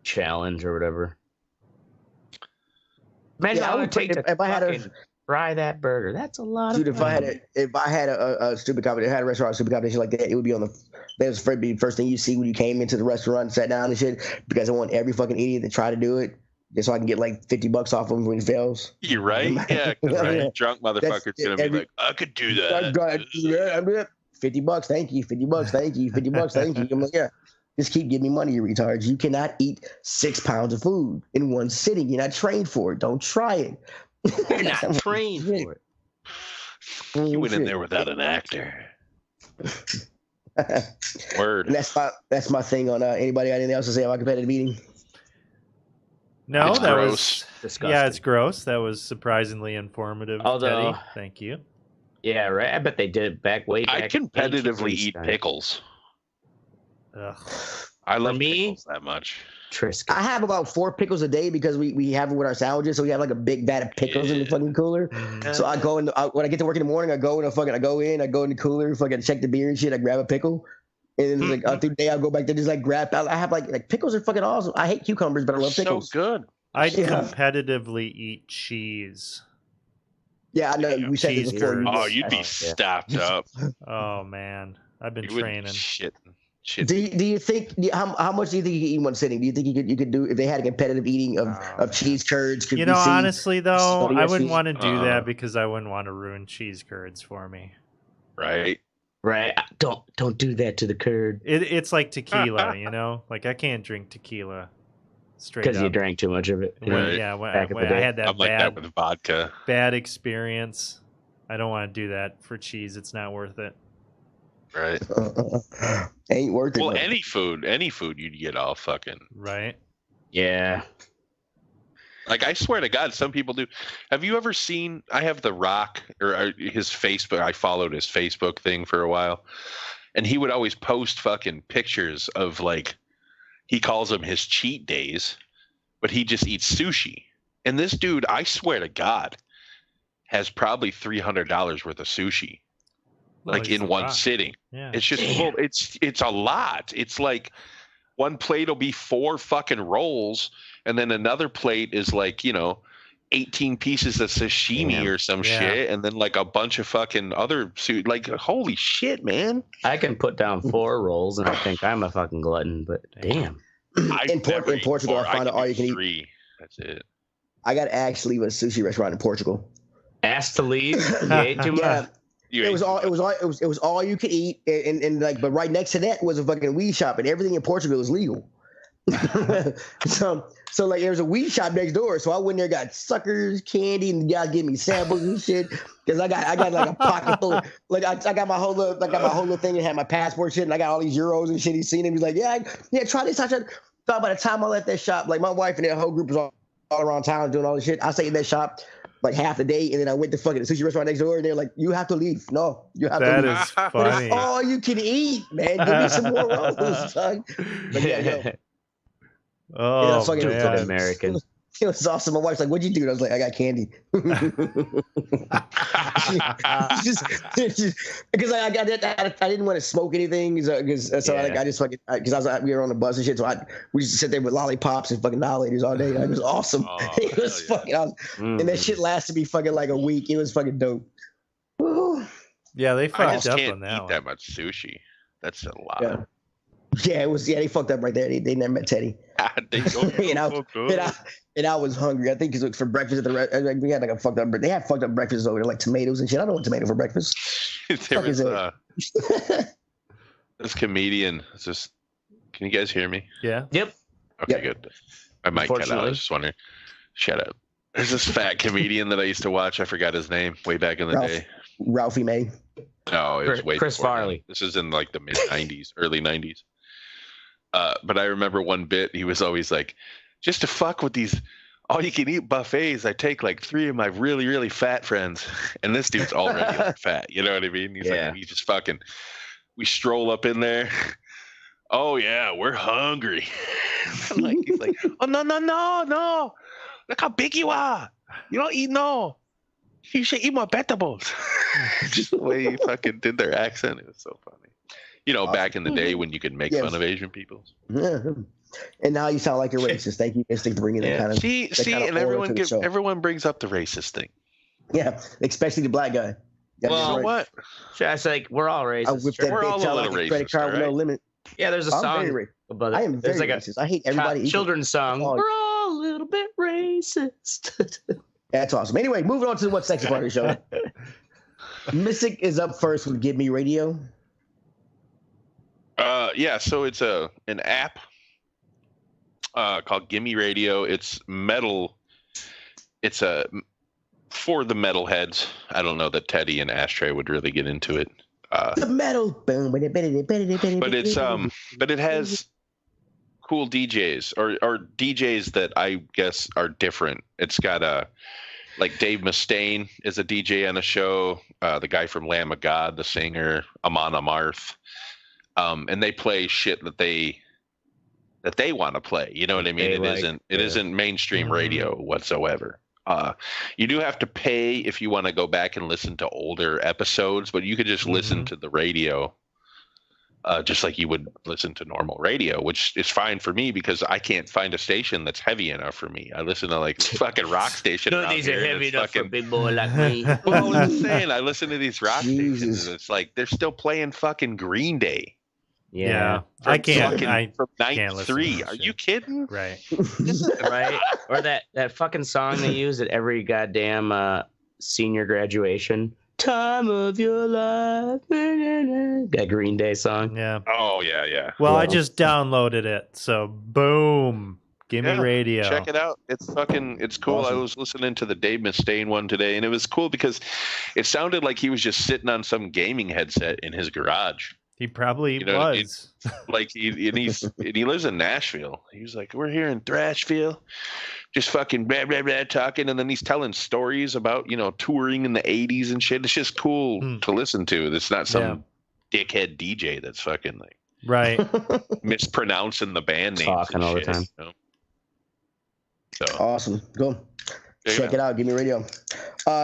S4: Challenge or whatever. Imagine
S2: I would take if I had a
S4: fry that burger. That's a lot
S2: dude,
S4: of fun.
S2: If I had a stupid competition, had a restaurant stupid competition like that, it would be on the that was the first thing you see when you came into the restaurant and sat down and shit, because I want every fucking idiot to try to do it just so I can get like $50 off him when he fails.
S1: You're right. Yeah, right. Drunk motherfucker's gonna be like, I could do that.
S2: I'm gonna do that. I'm gonna $50, thank you. $50, thank you. $50, thank you. I'm like, yeah. Just keep giving me money, you retards. You cannot eat 6 pounds of food in one sitting. You're not trained for it. Don't try it.
S4: You're not trained for it.
S1: You went in there without an actor. Word.
S2: And that's my thing on anybody got anything else to say about competitive eating?
S3: No,
S1: it's
S3: that
S1: gross.
S3: was
S4: disgusting.
S3: Yeah, it's gross. That was surprisingly informative.
S4: Although,
S3: Teddy. Thank you.
S4: Yeah, right. I bet they did it way back.
S1: I competitively eat pickles.
S3: Ugh.
S1: I love pickles that much.
S2: I have about 4 pickles a day because we have it with our sandwiches, so we have like a big vat of pickles in the fucking cooler. Mm-hmm. So I go in when I get to work in the morning, I go in the cooler, fucking check the beer and shit. I grab a pickle, and then like through the day I'll go back there just like grab. I have like pickles are fucking awesome. I hate cucumbers, but I love pickles.
S1: So good.
S3: I competitively eat cheese.
S2: Yeah, I know. We said this before.
S1: Oh, you'd be stopped up.
S3: Oh man, I've been training.
S1: Shit.
S2: Do you think how much do you think you could eat in one sitting? Do you think you could do if they had a competitive eating of cheese curds?
S3: You know, honestly though, I wouldn't want to do that because I wouldn't want to ruin cheese curds for me.
S1: Right.
S4: Don't do that to the curd.
S3: It's like tequila, you know. Like I can't drink tequila straight up
S4: because you drank too much of it.
S3: When I had that
S1: I'm like that with vodka.
S3: Bad experience. I don't want to do that for cheese. It's not worth it.
S1: Right.
S2: Ain't worth it.
S1: Well, any food you'd get all fucking.
S3: Right.
S4: Yeah.
S1: Like, I swear to God, some people do. Have you ever seen, I have The Rock, or his Facebook, I followed his Facebook thing for a while, and he would always post fucking pictures of, like, he calls them his cheat days, but he just eats sushi. And this dude, I swear to God, has probably $300 worth of sushi. Like in one sitting. Yeah. It's just it's a lot. It's like one plate will be 4 fucking rolls, and then another plate is like, 18 pieces of sashimi or some shit, and then like a bunch of fucking other like holy shit, man.
S4: I can put down 4 rolls and I think I'm a fucking glutton, but damn.
S2: In Portugal, I find all you can
S1: 3.
S2: eat.
S1: That's it.
S2: I got to actually leave a sushi restaurant in Portugal.
S4: Asked to leave? You ate too much?
S2: It was all you could eat, and like, but right next to that was a fucking weed shop, and everything in Portugal is legal. so like there was a weed shop next door, so I went there, got suckers, candy, and the guy gave me samples and shit. Because I got like a pocket full of, like I got my whole little thing and had my passport shit, and I got all these euros and shit. He's seen him. He's like, yeah, try this. I tried. Thought by the time I left that shop, like my wife and that whole group was all around town doing all this shit. I stayed in that shop like half the day, and then I went to fucking the sushi restaurant next door, and they're like, "You have to leave. No, you have to leave."
S3: That is funny.
S2: It's all you can eat, man. Give me some more rolls, son. But yeah,
S3: oh,
S2: fucking
S3: man.
S4: American.
S2: It was awesome. My wife's like, "What'd you do?" And I was like, "I got candy." Because I didn't want to smoke anything, I just fucking because we were on the bus and shit. So we used to sit there with lollipops and fucking lollies all day. It was awesome. It was fucking awesome. And that shit lasted me fucking like a week. It was fucking dope. Woo.
S3: Yeah, they fucked up
S1: can't
S3: on that
S1: eat
S3: one.
S1: that much sushi. That's a lot.
S2: Yeah, it was. Yeah, they fucked up right there. They never met Teddy. And I was hungry. I think because for breakfast at we had like a fucked up. They had fucked up breakfasts over there, like tomatoes and shit. I don't want tomato for breakfast.
S1: There was this comedian. It's just. Can you guys hear me?
S3: Yeah.
S4: Yep.
S1: Okay, good. I might cut out. I was just wondering. Shut up. There's this fat comedian that I used to watch. I forgot his name way back in the day.
S2: Ralphie May.
S1: No, it was way
S4: Chris Farley.
S1: This is in like the mid '90s, early '90s. But I remember one bit. He was always like, "Just to fuck with these all-you-can-eat buffets, I take like 3 of my really, really fat friends." And this dude's already like fat. You know what I mean? He's like, he just fucking. We stroll up in there. Oh yeah, we're hungry. He's like, oh no. Look how big you are. You don't eat no. You should eat more vegetables. Just the way he fucking did their accent. It was so funny. You know, back in the day when you could make fun of Asian people.
S2: Yeah. And now you sound like a racist. Thank you, Mistic, for bringing that kind of.
S1: See, and everyone brings up the racist thing.
S2: Yeah, especially the black guy.
S1: Well, what?
S4: It's like we're all racist.
S1: We're all a little racist. Credit card with no
S2: limit.
S4: Yeah, there's a song about it.
S2: I am very racist. I hate everybody.
S4: Children's song. We're all a little bit racist.
S2: That's awesome. Anyway, moving on to what's sexy part of the show. Mistic is up first with Give Me Radio.
S1: Yeah, so it's an app called Gimme Radio. It's metal. It's for the metalheads. I don't know that Teddy and Ashtray would really get into it.
S2: The metal.
S1: But it has cool DJs or DJs that I guess are different. It's got like Dave Mustaine is a DJ on a show. The guy from Lamb of God, the singer, Amon Amarth. And they play shit that they want to play. You know what I mean? It isn't mainstream radio whatsoever. You do have to pay if you want to go back and listen to older episodes, but you could just listen to the radio, just like you would listen to normal radio, which is fine for me because I can't find a station that's heavy enough for me. I listen to like fucking rock station.
S4: No, these are heavy enough for a big boy like me.
S1: Well, I'm just saying, I listen to these rock stations, and it's like they're still playing fucking Green Day.
S3: Yeah. I can't.
S1: From 93. Are you kidding?
S3: Right.
S4: Right. Or that fucking song they use at every goddamn senior graduation. Time of your life. That Green Day song.
S3: Yeah.
S1: Oh, yeah.
S3: Well, I just downloaded it. So, boom. Give me radio.
S1: Check it out. It's cool. Awesome. I was listening to the Dave Mustaine one today, and it was cool because it sounded like he was just sitting on some gaming headset in his garage.
S3: He probably was.
S1: He lives in Nashville. He was like, we're here in Thrashville, just fucking blah, blah, blah, talking. And then he's telling stories about, touring in the 80s and shit. It's just cool to listen to. It's not some dickhead DJ that's fucking mispronouncing the band names.
S4: Talking all the time.
S2: So. Awesome. Go. Check it out. Give me radio.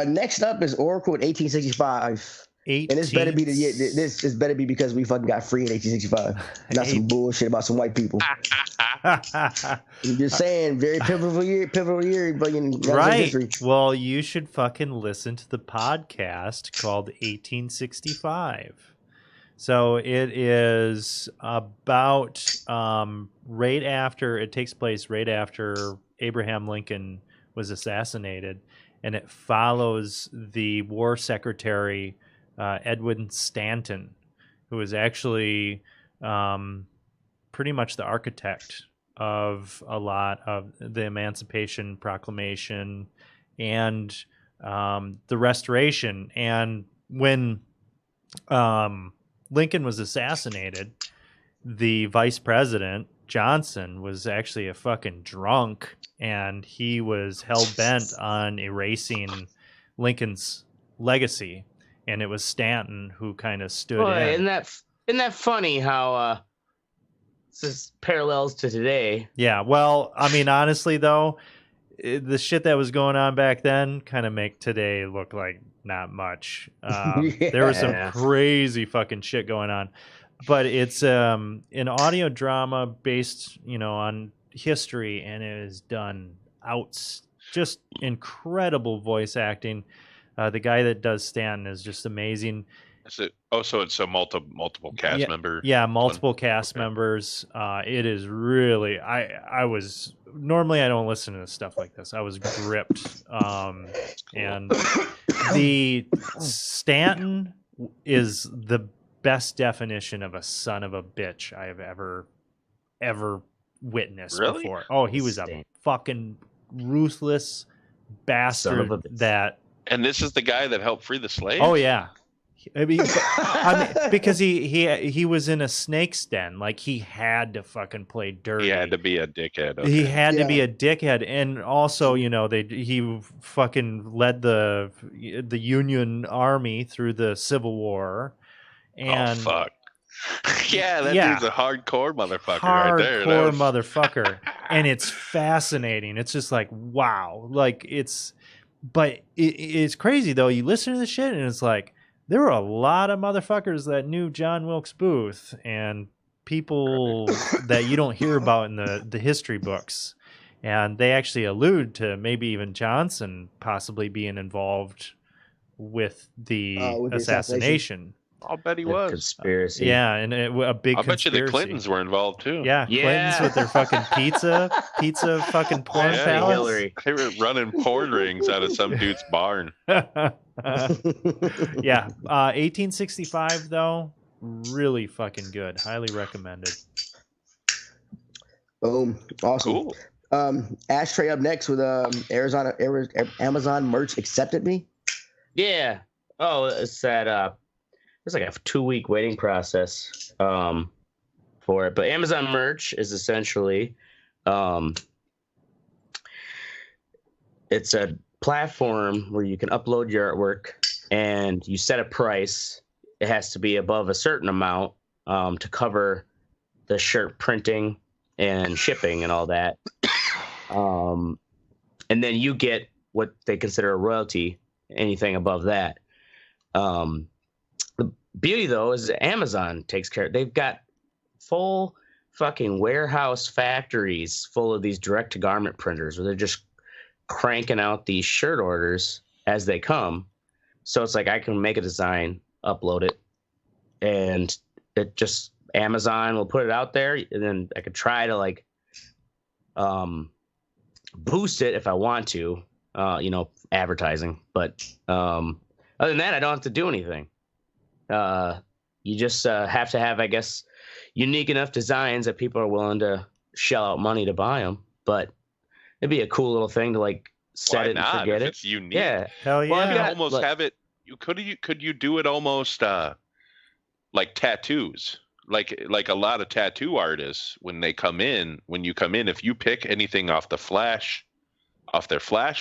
S2: Next up is Oracle at 1865. And this better be because we fucking got free in 1865. Not some bullshit about some white people. I'm just saying, very pivotal year in history.
S3: Well, you should fucking listen to the podcast called 1865. So it is about it takes place right after Abraham Lincoln was assassinated, and it follows the war secretary Edwin Stanton, who is actually pretty much the architect of a lot of the Emancipation Proclamation and the Restoration. And when Lincoln was assassinated, the vice president, Johnson, was actually a fucking drunk, and he was hell-bent on erasing Lincoln's legacy. And it was Stanton who kind of stood in.
S4: Isn't that funny how this is parallels to today?
S3: Yeah. Well, I mean, honestly, though, the shit that was going on back then kind of make today look like not much. There was some crazy fucking shit going on, but it's an audio drama based, on history, and it is done just incredible voice acting. The guy that does Stanton is just amazing.
S1: So it's a multiple cast member.
S3: Yeah, multiple cast members. It is really. I was normally I don't listen to stuff like this. I was gripped. And the Stanton is the best definition of a son of a bitch I have ever witnessed before. Oh, he was a fucking ruthless bastard.
S1: And this is the guy that helped free the slaves?
S3: Oh yeah. I mean, because he was in a snake's den. Like, he had to fucking play dirty.
S1: He had to be a dickhead. Okay.
S3: He had to be a dickhead, and also, he fucking led the Union Army through the Civil War. And
S1: fuck. Yeah, that dude's a hardcore motherfucker right there.
S3: Hardcore motherfucker, and it's fascinating. It's just like, wow, like it's crazy though. You listen to the shit, and it's like, there were a lot of motherfuckers that knew John Wilkes Booth and people that you don't hear about in the history books. And they actually allude to maybe even Johnson possibly being involved with the assassination.
S1: I'll bet he was.
S4: Conspiracy.
S3: Yeah, and a big
S1: I'll
S3: conspiracy.
S1: bet you the Clintons were involved too.
S3: Yeah, Clintons with their fucking pizza fucking porn palace.
S4: Hillary.
S1: They were running porn rings out of some dude's barn.
S3: Yeah. 1865 though, really fucking good. Highly recommended.
S2: Boom. Awesome.
S1: Cool.
S2: Ashtray up next with Amazon merch accepted me.
S4: Yeah. Oh, it's that it's like a 2-week waiting process for it. But Amazon merch is essentially it's a platform where you can upload your artwork and you set a price. It has to be above a certain amount to cover the shirt printing and shipping and all that. And then you get what they consider a royalty, anything above that. The beauty, though, is Amazon takes care. They've got full fucking warehouse factories full of these direct-to-garment printers where they're just cranking out these shirt orders as they come. So it's like I can make a design, upload it, and it just Amazon will put it out there, and then I could try to boost it if I want to, advertising. But other than that, I don't have to do anything. You just have to have, I guess, unique enough designs that people are willing to shell out money to buy them. But it'd be a cool little thing to set it and forget it.
S1: It's unique.
S4: Yeah,
S3: hell yeah.
S1: Well, you almost have it. Could you do it almost like tattoos? Like a lot of tattoo artists, when you come in, if you pick anything off their flash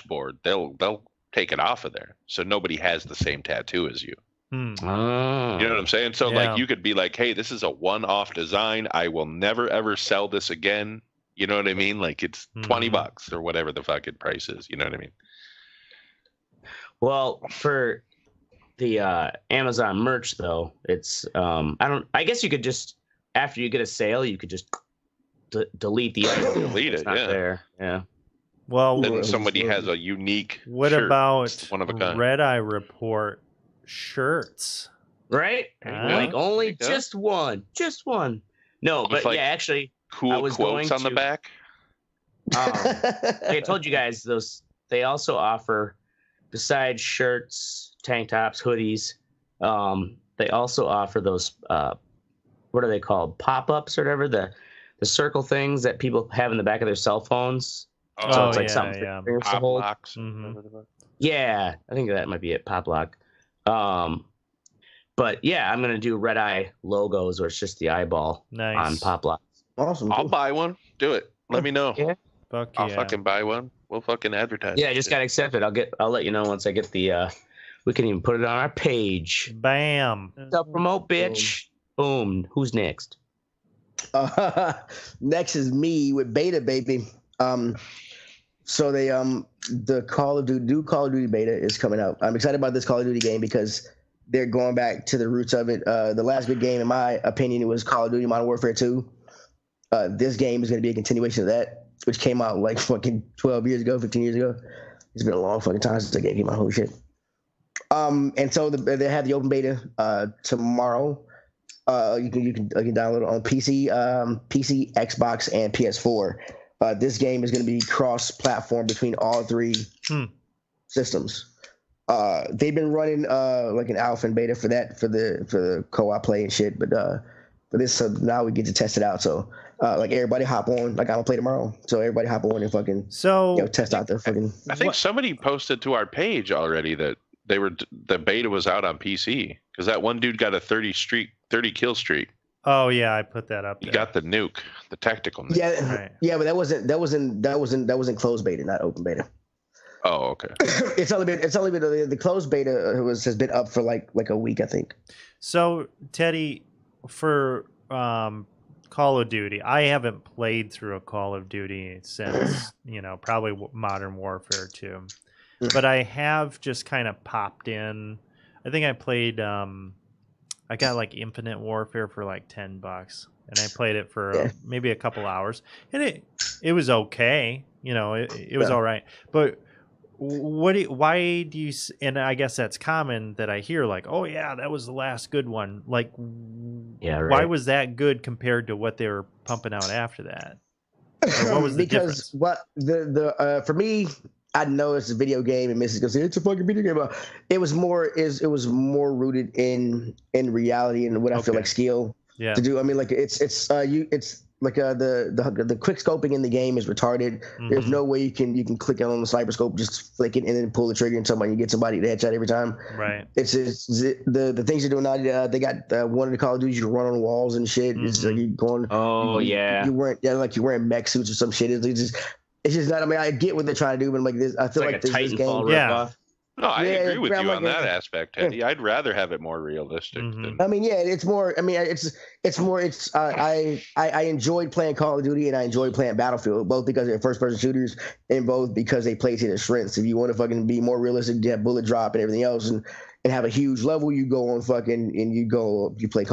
S1: board, they'll take it off of there, so nobody has the same tattoo as you.
S3: Oh.
S1: You know what I'm saying? So you could be like, hey, this is a one-off design. I will never ever sell this again. You know what I mean? Like, it's $20 or whatever the fucking price is. You know what I mean?
S4: Well, for the Amazon merch though, it's I guess you could just, after you get a sale, you could just delete the item.
S1: Delete it. Yeah.
S4: There. Yeah.
S3: Well,
S1: then somebody has a unique.
S3: What
S1: shirt.
S3: about
S1: one of a kind.
S3: Red Eye Report shirts?
S4: Right? Only just one. No, but actually,
S1: cool
S4: I was
S1: quotes on the back.
S4: I told you guys they also offer, besides shirts, tank tops, hoodies, they also offer those what are they called, pop-ups or whatever, the circle things that people have in the back of their cell phones. So it's like something for
S1: pop
S4: hold.
S1: locks.
S4: Yeah, I think that might be it, pop lock. But yeah, I'm gonna do Red Eye logos, where it's just the eyeball on pop lock.
S2: Awesome.
S1: I'll buy one. Do it. Let me know.
S4: Yeah.
S1: I'll fucking buy one. We'll fucking advertise.
S4: Yeah, I just got accepted. I'll let you know once I get the we can even put it on our page.
S3: Bam.
S4: Self-promote, bitch. Boom. Who's next?
S2: Next is me with Beta Baby. So they the Call of Duty beta is coming out. I'm excited about this Call of Duty game because they're going back to the roots of it. The last good game, in my opinion, was Call of Duty Modern Warfare 2. This game is going to be a continuation of that, which came out like fucking 12 years ago, 15 years ago. It's been a long fucking time since that game came out. Holy shit. And so they have the open beta tomorrow. You can download it on PC, Xbox, and PS4. This game is going to be cross-platform between all three systems. They've been running like an alpha and beta for that for the co-op play and shit, but for this, so now we get to test it out. So like everybody hop on, like I'm gonna play tomorrow. So everybody hop on and fucking test out the fucking.
S1: I think somebody posted to our page already that the beta was out on PC because that one dude got a 30 kill streak.
S3: Oh yeah, I put that up there.
S1: You got the nuke, the tactical nuke.
S2: Yeah, right. Yeah, but that wasn't closed beta, not open beta.
S1: Oh, okay.
S2: It's only been the closed beta has been up for like a week, I think.
S3: So Teddy, for Call of Duty, I haven't played through a Call of Duty since probably Modern Warfare 2, but I have just kind of popped in. I think I played. I got like Infinite Warfare for like $10, and I played it for maybe a couple hours, and it was okay. It was all right. But why do you? And I guess that's common that I hear like, oh yeah, that was the last good one. Like, why was that good compared to what they were pumping out after that? Or what was the difference?
S2: What for me. I know it's a video game, and Mistic goes, "It's a fucking video game." But it was more rooted in reality and what I feel like skill to do. I mean, like it's like the quick scoping in the game is retarded. Mm-hmm. There's no way you can click on the sniper scope, just flick it, and then pull the trigger, and somebody you get somebody to headshot every time.
S3: Right.
S2: It's the things you're doing now. They got one of the Call of Duty you can run on walls and shit. Mm-hmm. It's like you going.
S4: Oh yeah.
S2: You're wearing mech suits or some shit. It's just not. I mean, I get what they're trying to do, but like this, I feel like this game.
S4: Ripoff.
S1: No, I agree with you on that aspect, Teddy. I'd rather have it more realistic.
S2: I mean, yeah, it's more. I mean, it's more. I enjoyed playing Call of Duty and I enjoyed playing Battlefield, both because they're first-person shooters and both because they play to their strengths. If you want to fucking be more realistic, you have bullet drop and everything else, and have a huge level, you go on fucking and you play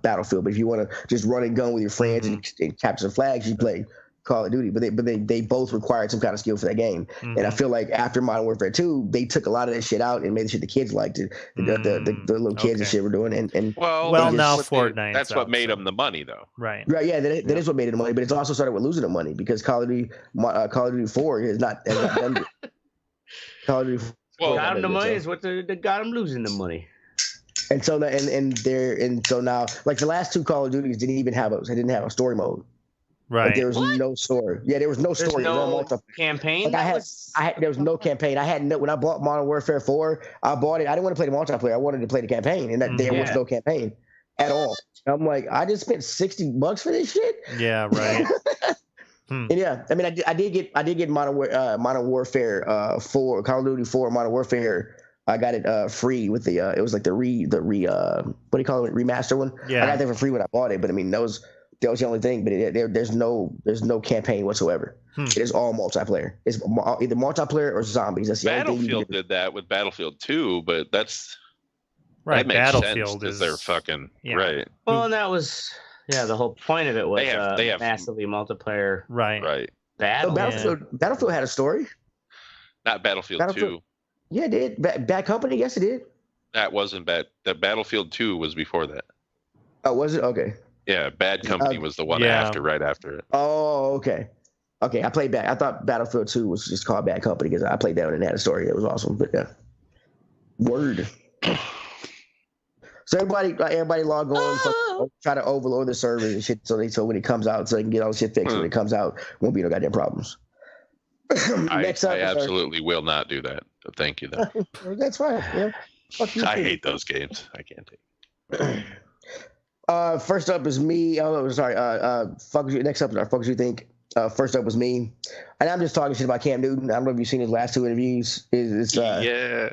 S2: Battlefield. But if you want to just run and gun with your friends and capture the flags, you play Call of Duty, but they both required some kind of skill for that game. And I feel like after Modern Warfare 2, they took a lot of that shit out and made the shit the kids liked it. The little kids and shit were doing. And
S3: now Fortnite.
S1: That's what made them the money, though.
S3: Right.
S2: Yeah, that is what made it the money. But it's also started with losing the money because Call of Duty 4 has not done it. Call of Duty 4
S4: got them the money is what they got them losing the money.
S2: And so now like the last two Call of Duties didn't have a story mode.
S3: Right.
S2: Like there was no story. Yeah, there was no story.
S4: No campaign.
S2: Like there was no campaign. when I bought Modern Warfare 4, I bought it. I didn't want to play the multiplayer. I wanted to play the campaign, and there was no campaign at all. I'm like, I just spent $60 for this shit.
S3: Yeah, right.
S2: And yeah, I mean, I did get Modern Warfare 4, Call of Duty 4, Modern Warfare. I got it free with the it was like the what do you call it, remaster one?
S3: Yeah,
S2: I got that for free when I bought it, but I mean that was the only thing. But there's no campaign whatsoever. It is all multiplayer. It's either multiplayer or zombies. That's the only thing you
S1: did that with Battlefield 2, but that's
S3: right.
S1: That makes
S3: Battlefield
S1: sense, is they're fucking right.
S4: Well, and that was the whole point of it was they have massively multiplayer.
S3: Right.
S2: Battlefield had a story.
S1: Not Battlefield 2.
S2: Yeah, it did. Bad Company, yes, it did.
S1: That wasn't bad. That Battlefield 2 was before that.
S2: Oh, was it? Okay.
S1: Yeah, Bad Company was the one right after it.
S2: Oh, okay. Okay, I played I thought Battlefield 2 was just called Bad Company because I played that one and it had a story. It was awesome. But yeah. Word. So everybody log on, try to overload the servers and shit so when it comes out, so they can get all the shit fixed when it comes out. Won't be no goddamn problems.
S1: I absolutely will not do that. But thank you, though.
S2: That's fine. Yeah.
S1: I hate those games. I can't take it.
S2: First up is me. Oh, sorry. Next up is our Fuck What You Think. First up was me. And I'm just talking shit about Cam Newton. I don't know if you've seen his last two interviews. It's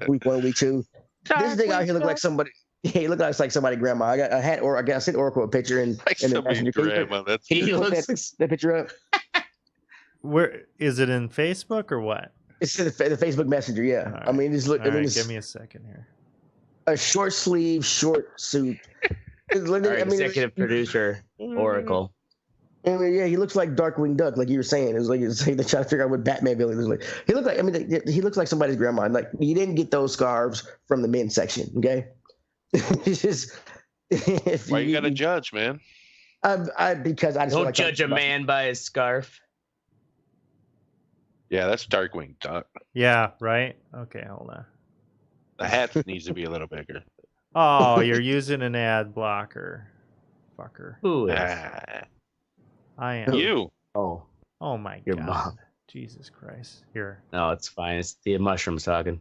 S2: week 1, week 2. This thing out here looked like somebody. He looked like somebody's grandma. I sent Oracle a picture in the messenger.
S1: Grandma.
S2: He looks that picture up.
S3: Where is it in Facebook or what?
S2: It's in the Facebook Messenger. Yeah,
S3: Right.
S2: I mean, just look. I mean,
S3: give me a second here.
S2: A short sleeve, short suit.
S4: Executive producer Oracle.
S2: I mean, yeah, he looks like Darkwing Duck, like you were saying. It's like they're trying to figure out what Batman villain is like. He looked like. I mean, he looks like somebody's grandma. Like you didn't get those scarves from the men's section, okay? It's just.
S1: Why you gotta judge, man?
S2: Because I just
S4: don't judge a man by his scarf.
S1: Yeah, that's Darkwing Duck.
S3: Yeah, right. Okay, hold on.
S1: The hat needs to be a little bigger.
S3: Oh, you're using an ad blocker, fucker.
S4: Who is?
S3: I am.
S1: You.
S4: Oh
S3: my
S4: your
S3: God.
S4: Mom.
S3: Jesus Christ. Here.
S4: No, it's fine. It's the mushrooms talking.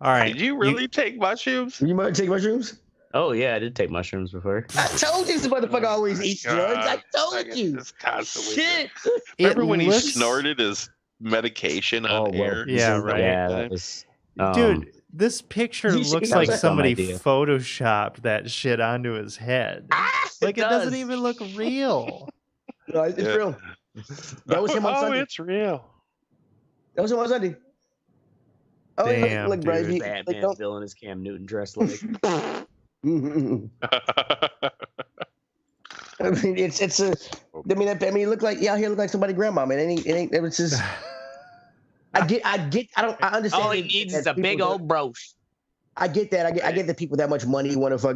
S3: All right.
S1: Did you really take mushrooms?
S2: You might take mushrooms?
S4: Oh yeah, I did take mushrooms before.
S2: I told you this motherfucker always eats drugs. I told you.
S1: Shit. Remember when he snorted his medication on air?
S3: Yeah, right.
S4: Yeah, that was.
S3: Dude, this picture looks like somebody
S4: idea.
S3: photoshopped that shit onto his head. Like it doesn't even look real.
S2: No, it's real. That was him on Sunday.
S1: Oh, it's real.
S2: That was him on Sunday. Oh,
S3: damn,
S2: look, Brady.
S4: Batman villain is Cam Newton dressed like.
S2: I mean, it's a. I mean, it look like here look like somebody's grandma, man. It ain't. It's just. I understand.
S4: All he needs is a big old brooch.
S2: I get that. I get that people that much money want to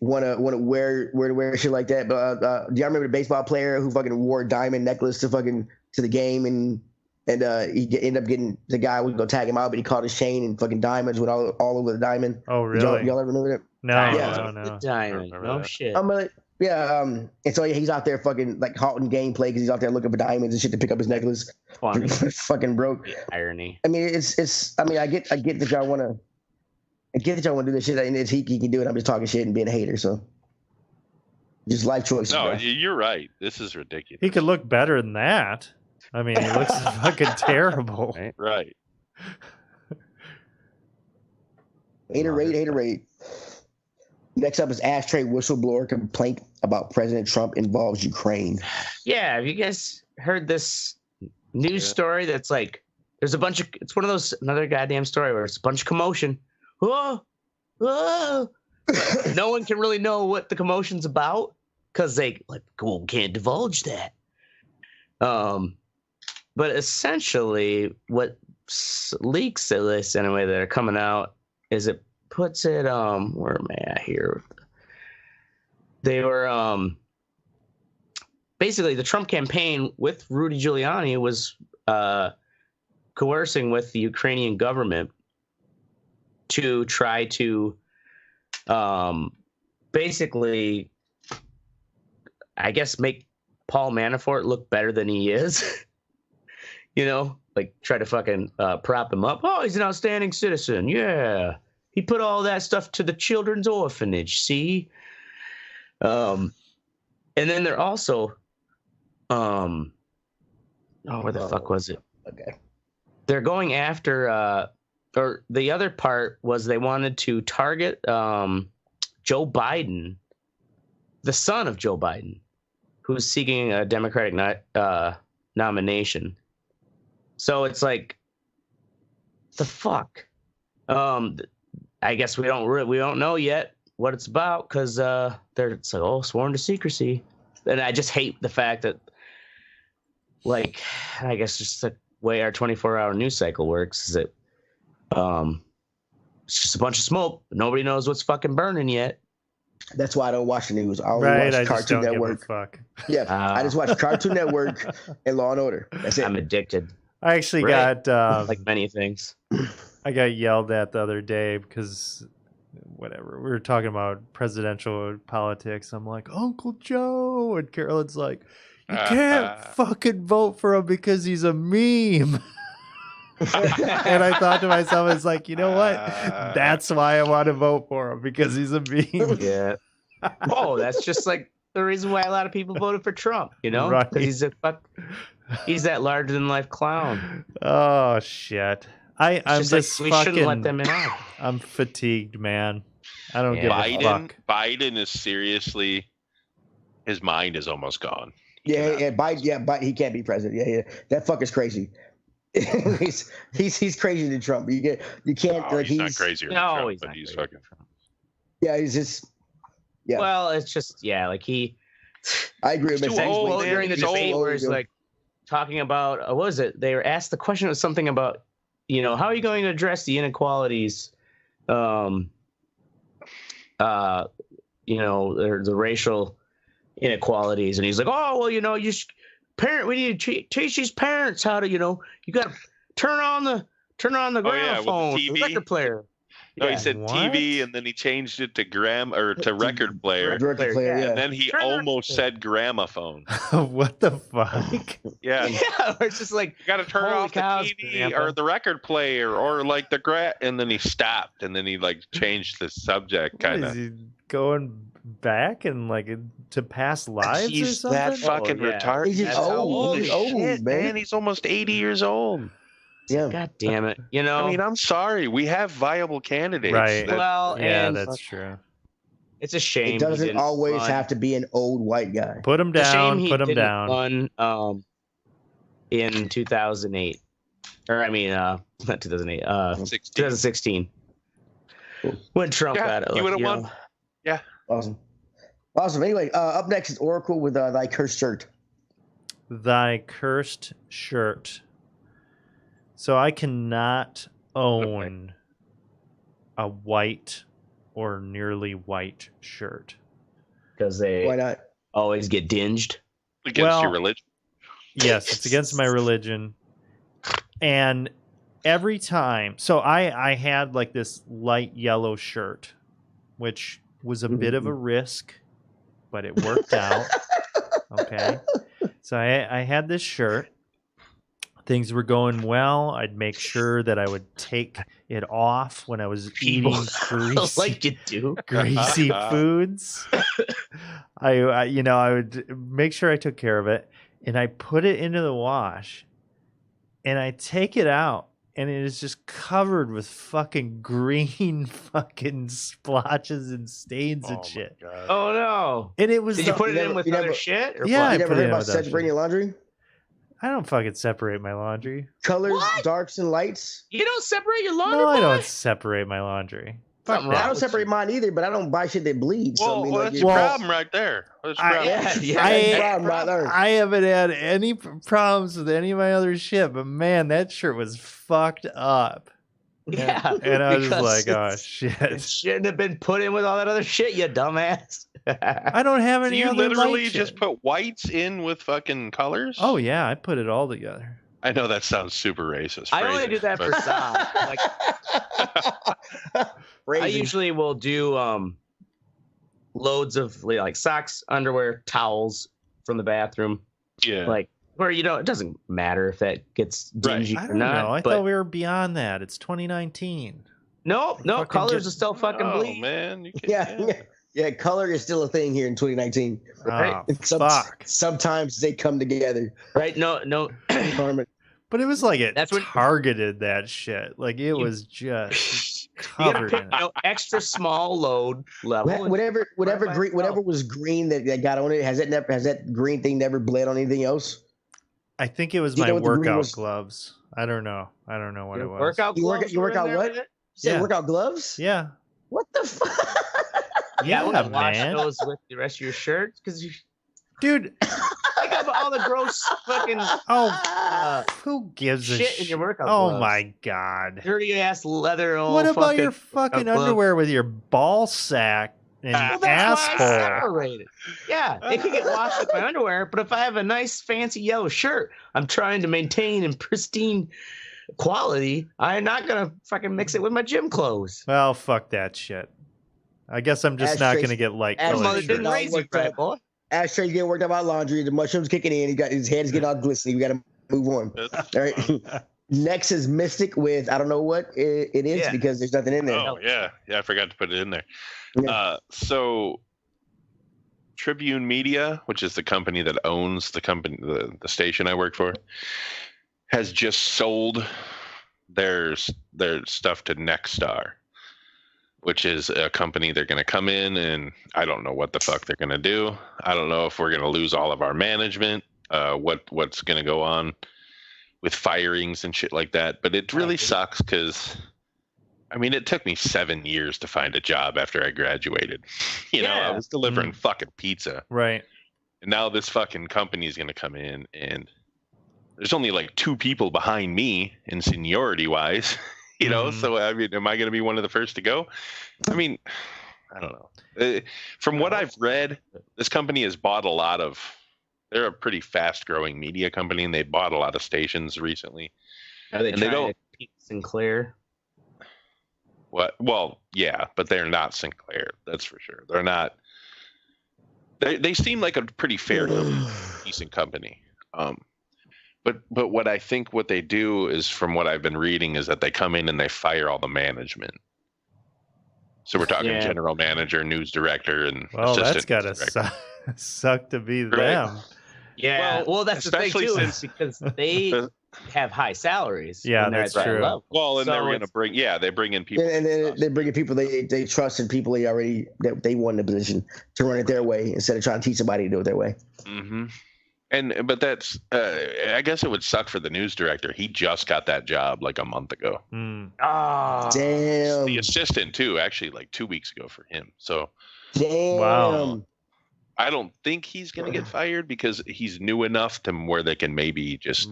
S2: wear shit like that. But do y'all remember the baseball player who fucking wore a diamond necklace to the game and he ended up getting the guy was gonna tag him out, but he caught his chain and fucking diamonds went all over the diamond.
S3: Oh really?
S2: Y'all ever remember that?
S3: No.
S4: Diamond. No shit.
S2: And so he's out there fucking like halting gameplay because he's out there looking for diamonds and shit to pick up his necklace.
S4: Funny.
S2: Fucking broke.
S4: Irony.
S2: I mean, it's. I mean, I get that y'all want to. I get that y'all want to do this shit, and he can do it. I'm just talking shit and being a hater, so just life choices.
S1: No,
S2: bro.
S1: you're right. This is ridiculous.
S3: He could look better than that. I mean, he looks fucking terrible.
S1: Right.
S2: Hater rate. Next up is Ashtray whistleblower complaint about President Trump involves Ukraine.
S4: Yeah, have you guys heard this news story that's like there's a bunch of it's one of those another goddamn story where it's a bunch of commotion. No one can really know what the commotion's about because they can't divulge that. But essentially what leaks of this anyway that are coming out is it puts it where am I at here? They were basically the Trump campaign with Rudy Giuliani was coercing with the Ukrainian government to try to basically I guess make Paul Manafort look better than he is. You know, like try to fucking prop him up. Oh, he's an outstanding citizen. Yeah. He put all that stuff to the children's orphanage, see? And then they're also where the fuck was it?
S2: Okay.
S4: They're going after or the other part was they wanted to target Joe Biden, the son of Joe Biden, who's seeking a Democratic nomination. So it's like the fuck. I guess we don't know yet what it's about because it's like sworn to secrecy, and I just hate the fact that like I guess just the way our 24-hour news cycle works is that it's just a bunch of smoke. Nobody knows what's fucking burning yet.
S2: That's why I don't watch the news. I only watch Cartoon Network.
S3: Fuck.
S2: Yeah, I just watch Cartoon Network and Law and Order. That's it.
S4: I'm addicted.
S3: I actually got
S4: like many things.
S3: I got yelled at the other day because whatever we were talking about presidential politics. I'm like, Uncle Joe, and Carolyn's like, you can't fucking vote for him because he's a meme. And I thought to myself, it's like, you know what? That's why I want to vote for him because he's a meme.
S4: Yeah. Oh, that's just like the reason why a lot of people voted for Trump. You know, because
S3: right.
S4: He's that larger than life clown.
S3: Oh shit. I'm just
S4: like, we shouldn't let them in on.
S3: I'm fatigued, man. I don't give a fuck.
S1: Biden is seriously, his mind is almost gone.
S2: Biden, he can't be president. Yeah. That fucker's crazy. he's crazier than Trump. You can't.
S1: No, he's not crazier than Trump, but he's fucking.
S2: Yeah, he's just. Yeah.
S4: Well, it's just like he.
S2: I agree with
S1: He's too old, man.
S4: during the debate where he's like talking about what was it? They were asked the question was something about, how are you going to address the inequalities, the racial inequalities, and he's like, oh well, we need to teach these parents how to, you got to turn on the gramophone, the record player.
S1: No, he said TV, and then he changed it to record player.
S2: Record player, yeah.
S1: And then he almost said gramophone.
S3: What the fuck?
S1: Yeah.
S4: Yeah, it's just like
S1: you got to turn off the TV or the record player or like and then he stopped, and then he changed the subject kind of.
S3: Is he going back and to past lives or
S1: He's
S3: something?
S1: that fucking retarded.
S2: He's just old. He's old, man.
S1: He's almost 80 years old.
S2: Yeah.
S4: God damn it.
S1: I mean, I'm sorry. We have viable candidates.
S3: Right.
S4: Well,
S3: yeah, that's true.
S4: It's a shame.
S2: It doesn't always have to be an old white guy.
S3: Put him down. Put him down.
S4: Run, in 2008. Or, I mean, not 2008. 2016.
S2: Cool.
S4: When Trump got it.
S1: He would have won. Yeah.
S2: Awesome. Anyway, up next is Oracle with Thy Cursed Shirt.
S3: Thy Cursed Shirt. So I cannot own a white or nearly white shirt.
S4: Because they
S2: Why not?
S4: always get dinged.
S1: Against your religion?
S3: Yes, it's against my religion. And every time, so I had this light yellow shirt, which was a bit of a risk, but it worked out. Okay. So I had this shirt. Things were going well. I'd make sure that I would take it off when I was eating greasy,
S4: like you do.
S3: greasy foods. I would make sure I took care of it, and I put it into the wash, and I take it out, and it is just covered with fucking green fucking splotches and stains and shit.
S4: Oh no!
S3: And it was.
S4: Did you put it in with other shit? Or
S3: Yeah,
S2: you never heard about separating your laundry?
S3: I don't fucking separate my laundry.
S2: Colors, darks, and lights.
S4: You don't separate your laundry?
S3: No, I don't separate my laundry.
S2: I don't separate mine either, but I don't buy shit that bleeds.
S1: Well, that's your problem right there.
S3: I haven't had any problems with any of my other shit, but man, that shirt was fucked up.
S4: Yeah.
S3: And I was just like, oh, shit.
S4: It shouldn't have been put in with all that other shit, you dumbass.
S3: I don't have any
S1: other. You literally just
S3: shit.
S1: put whites in with fucking colors?
S3: Oh, yeah. I put it all together.
S1: I know that sounds super racist.
S4: I only do that for Sam. I usually will do loads of socks, underwear, towels from the bathroom.
S1: Yeah.
S4: Where it doesn't matter if that gets dingy or not.
S3: I thought we were beyond that. It's 2019.
S4: No, colors are still fucking bleed.
S1: Man.
S2: Yeah, color is still a thing here in 2019.
S3: Right? Fuck.
S2: Sometimes they come together.
S4: Right? No.
S3: But it was targeted that shit. It was just covered in it.
S4: Extra small load level.
S2: Whatever was green that got on it, has that green thing never bled on anything else?
S3: I think it was my workout gloves. I don't know what it was.
S4: Workout gloves?
S2: You work out what?
S3: Yeah.
S2: Workout gloves?
S3: Yeah.
S2: What the fuck?
S4: Yeah, I want to wash those with the rest of your shirt
S3: dude.
S4: I got all the gross fucking
S3: who gives a
S4: shit in your workout
S3: Oh
S4: gloves.
S3: my god.
S4: Dirty ass leather.
S3: What about your fucking underwear with your ball sack and asshole?
S4: Yeah, it can get washed with my underwear, but if I have a nice fancy yellow shirt, I'm trying to maintain in pristine quality. I'm not gonna fucking mix it with my gym clothes.
S3: Well, fuck that shit. I guess I'm just not gonna get light color shirts.
S4: Didn't raise you right, boy.
S2: Ashtray's getting worked out about laundry. The mushrooms kicking in. He got his head is getting all glistening. We got to move on. All right. Next is Mistic with I don't know what it is because there's nothing in there.
S1: Oh yeah, I forgot to put it in there.
S2: Yeah.
S1: So Tribune Media, which is the company that owns the station I work for, has just sold their stuff to Nexstar, which is a company they're going to come in, and I don't know what the fuck they're going to do. I don't know if we're going to lose all of our management, what's going to go on with firings and shit like that. But it really sucks because, I mean, it took me 7 years to find a job after I graduated. You know, I was delivering fucking pizza.
S3: Right.
S1: And now this fucking company is going to come in, and there's only like 2 people behind me in seniority wise, you know? So, I mean, am I going to be one of the first to go? I mean, I don't know. From what I've read, this company has bought a lot of, they're a pretty fast growing media company, and they bought a lot of stations recently.
S4: Are they trying to beat Sinclair?
S1: What? Well, yeah, but they're not Sinclair. That's for sure. They're not. They seem like a pretty fair, decent company. But what I think what they do is, from what I've been reading, is that they come in and they fire all the management. So we're talking general manager, news director, and
S3: assistant. Well, that's gotta suck to be them.
S4: Yeah, well, that's the thing too, is because they have high salaries.
S3: Yeah, that's true.
S1: Level. Well, and they're going to bring, they bring in people,
S2: and they bring in people they trust, and people they want in the position to run it their way instead of trying to teach somebody to do it their way.
S1: Mm-hmm. But that's, I guess it would suck for the news director. He just got that job like a month ago.
S2: Oh, damn.
S1: The assistant too, actually, like 2 weeks ago for him. So,
S2: damn.
S3: Wow.
S1: I don't think he's going to get fired because he's new enough to where they can maybe just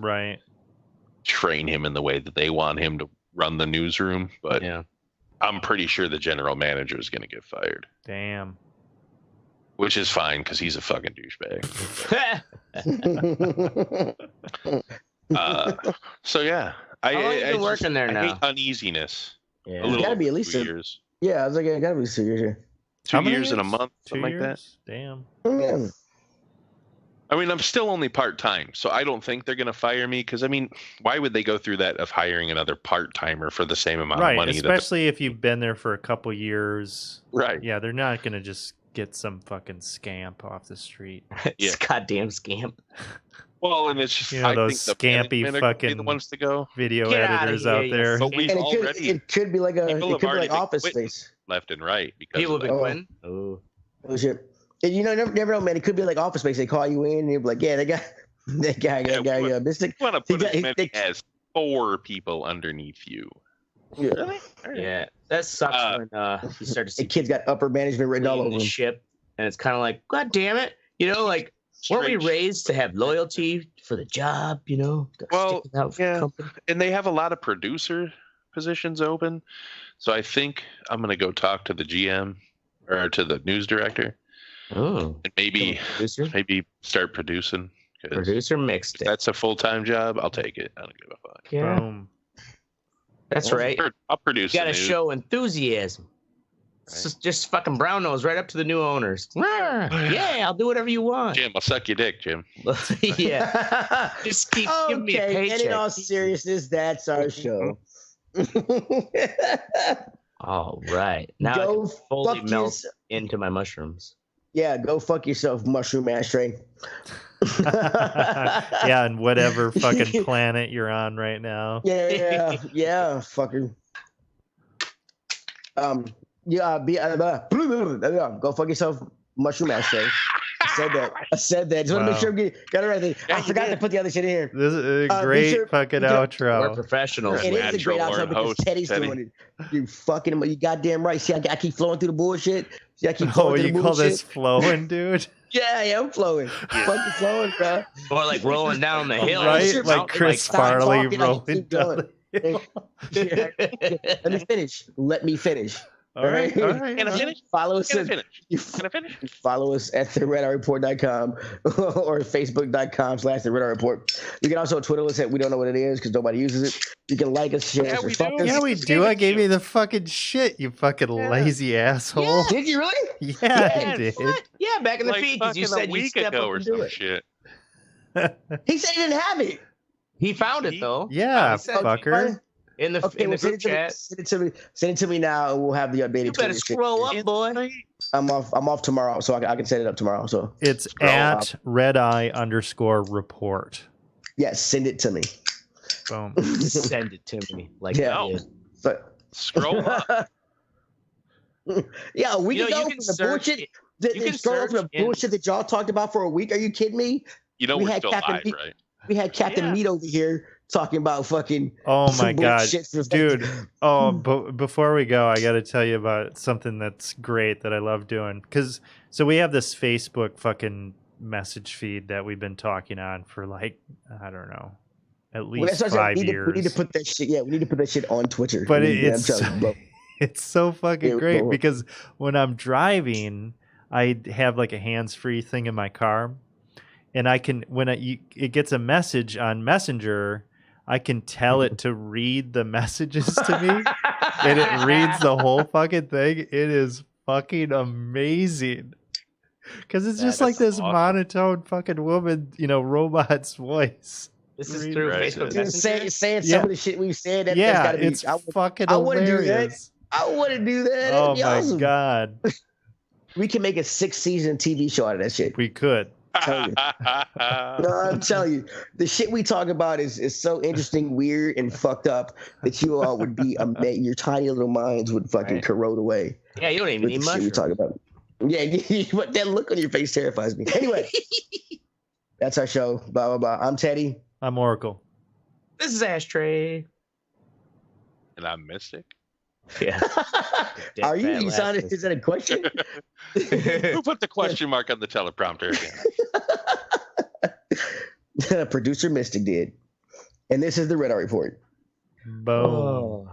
S1: train him in the way that they want him to run the newsroom. But I'm pretty sure the general manager is going to get fired.
S3: Damn.
S1: Which is fine because he's a fucking douchebag. So yeah,
S4: How long you been working there now?
S1: I hate uneasiness.
S2: Yeah, it gotta be at least
S1: 2 years.
S2: Yeah, I was like, it gotta be 2 years here.
S1: 2 years and a month, something like that.
S3: Damn.
S2: Yeah.
S1: I mean, I'm still only part-time, so I don't think they're going to fire me because, I mean, why would they go through that of hiring another part-timer for the same amount of money?
S3: Especially if you've been there for a couple years.
S1: Right.
S3: Yeah, they're not going to just get some fucking scamp off the street.
S4: Goddamn scamp.
S1: Well, and it's just,
S3: I those scampy fucking
S1: the ones to go.
S3: Video editors out there.
S1: But
S2: it could be like Office Space.
S1: Left and right. Because
S4: people have been quitting. Oh
S2: shit. And you know, never know, man. It could be like Office Space. They call you in and you're like, yeah, that guy, Mistic.
S1: You want to put as many as 4 people underneath you.
S2: Yeah.
S1: Really? Right.
S4: Yeah. That sucks when you start to see
S2: the kid's got upper management written all over
S4: the
S2: him.
S4: ship, and it's kind of like, God damn it. You know, like, weren't we raised to have loyalty for the job, you know?
S1: Well, and they have a lot of producer positions open. So I think I'm going to go talk to the GM or to the news director.
S4: Oh.
S1: And maybe start producing.
S4: Producer mixed it.
S1: That's a full-time job. I'll take it. I don't give a fuck.
S4: Yeah. Boom. That's right.
S1: I'll produce.
S4: You got to show enthusiasm. Right. Just fucking brown nose right up to the new owners. Yeah, I'll do whatever you want.
S1: Jim, I'll suck your dick, Jim.
S4: Yeah. Just keep giving me a paycheck.
S2: And in all seriousness, that's our show.
S4: All right. Now I can fully melt into my mushrooms.
S2: Yeah, go fuck yourself, mushroom ashtray.
S3: Yeah, and whatever fucking planet you're on right now.
S2: Yeah, fucker. Go fuck yourself, mushroom ashtray. I said that. Just want to make sure we got it right. I forgot to put the other shit in here.
S3: This is a great fucking outro.
S4: We're professionals.
S2: It is a great outro because Teddy's doing it. You goddamn right. See, I keep flowing through the bullshit. See, I keep flowing through the bullshit.
S3: You call this flowing, dude?
S2: Yeah, I'm flowing. Fucking flowing, bro.
S4: Or like rolling down the hill.
S3: Right? Like Chris Farley rolling down the hill.
S2: Let me finish.
S3: All right.
S1: Can I finish?
S2: Follow us.
S1: Can I finish?
S2: Follow us at theredarreport.com or facebook.com/theredarreport. You can also Twitter us at we don't know what it is because nobody uses it. You can like us, share us, or fuck us.
S3: Yeah, we do. I gave you the fucking shit, you fucking lazy asshole.
S2: Yeah. Did you really?
S3: Yeah, I did.
S4: What? Yeah, back in the feed because you said
S1: you'd step up and do it. Shit.
S2: He said he didn't have it.
S4: He found it though.
S3: Yeah, fucker.
S4: In the group chat.
S2: Send it to me now, and we'll have the updated.
S4: You better scroll up, boy.
S2: I'm off tomorrow, so I can set it up tomorrow. So
S3: it's at redeye_report.
S2: Yes, send it to me.
S3: Boom.
S4: Send it to me. Like
S2: but
S1: scroll up.
S2: Yeah, we can go
S4: you
S2: from
S4: can
S2: the
S4: search
S2: bullshit.
S4: you can
S2: Scroll from the
S4: search in-
S2: bullshit that y'all talked about for a week. Are you kidding me?
S1: You know
S2: We
S1: we're
S2: had
S1: still
S2: Captain
S1: live,
S2: Meat-
S1: right?
S2: We had Captain Meat over here talking about fucking.
S3: Oh my god,
S2: bullshit.
S3: dude! Oh, but before we go, I got to tell you about something that's great that I love doing. So we have this Facebook fucking message feed that we've been talking on for like, I don't know, at least 5 years.
S2: We need to put that shit. Yeah, we need to put that shit on Twitter.
S3: But it's so fucking great because when I'm driving, I have like a hands-free thing in my car, and I can it gets a message on Messenger, I can tell it to read the messages to me, and it reads the whole fucking thing. It is fucking amazing. Because it's just like this monotone fucking woman, robot's voice.
S4: This is through Facebook Messenger?
S2: Saying some of the shit we've said. That's gotta be,
S3: it's fucking hilarious.
S2: I want to do that.
S3: Oh my god.
S2: We can make a 6-season TV show out of that shit.
S3: We could.
S2: I'm telling you, the shit we talk about is so interesting, weird, and fucked up that you all would be amazed. Your tiny little minds would fucking corrode away.
S4: Yeah, you don't even need much.
S2: We talk about. Yeah, but that look on your face terrifies me. Anyway, that's our show. Blah blah blah. I'm Teddy.
S3: I'm Oracle.
S4: This is Ashtray.
S1: And I'm Mistic.
S4: Yeah.
S2: Are you? You sounded. Is that a question?
S1: Who put the question mark on the teleprompter
S2: again? Producer Mistic did. And this is the Red Art Report.
S3: Boom.
S4: Oh.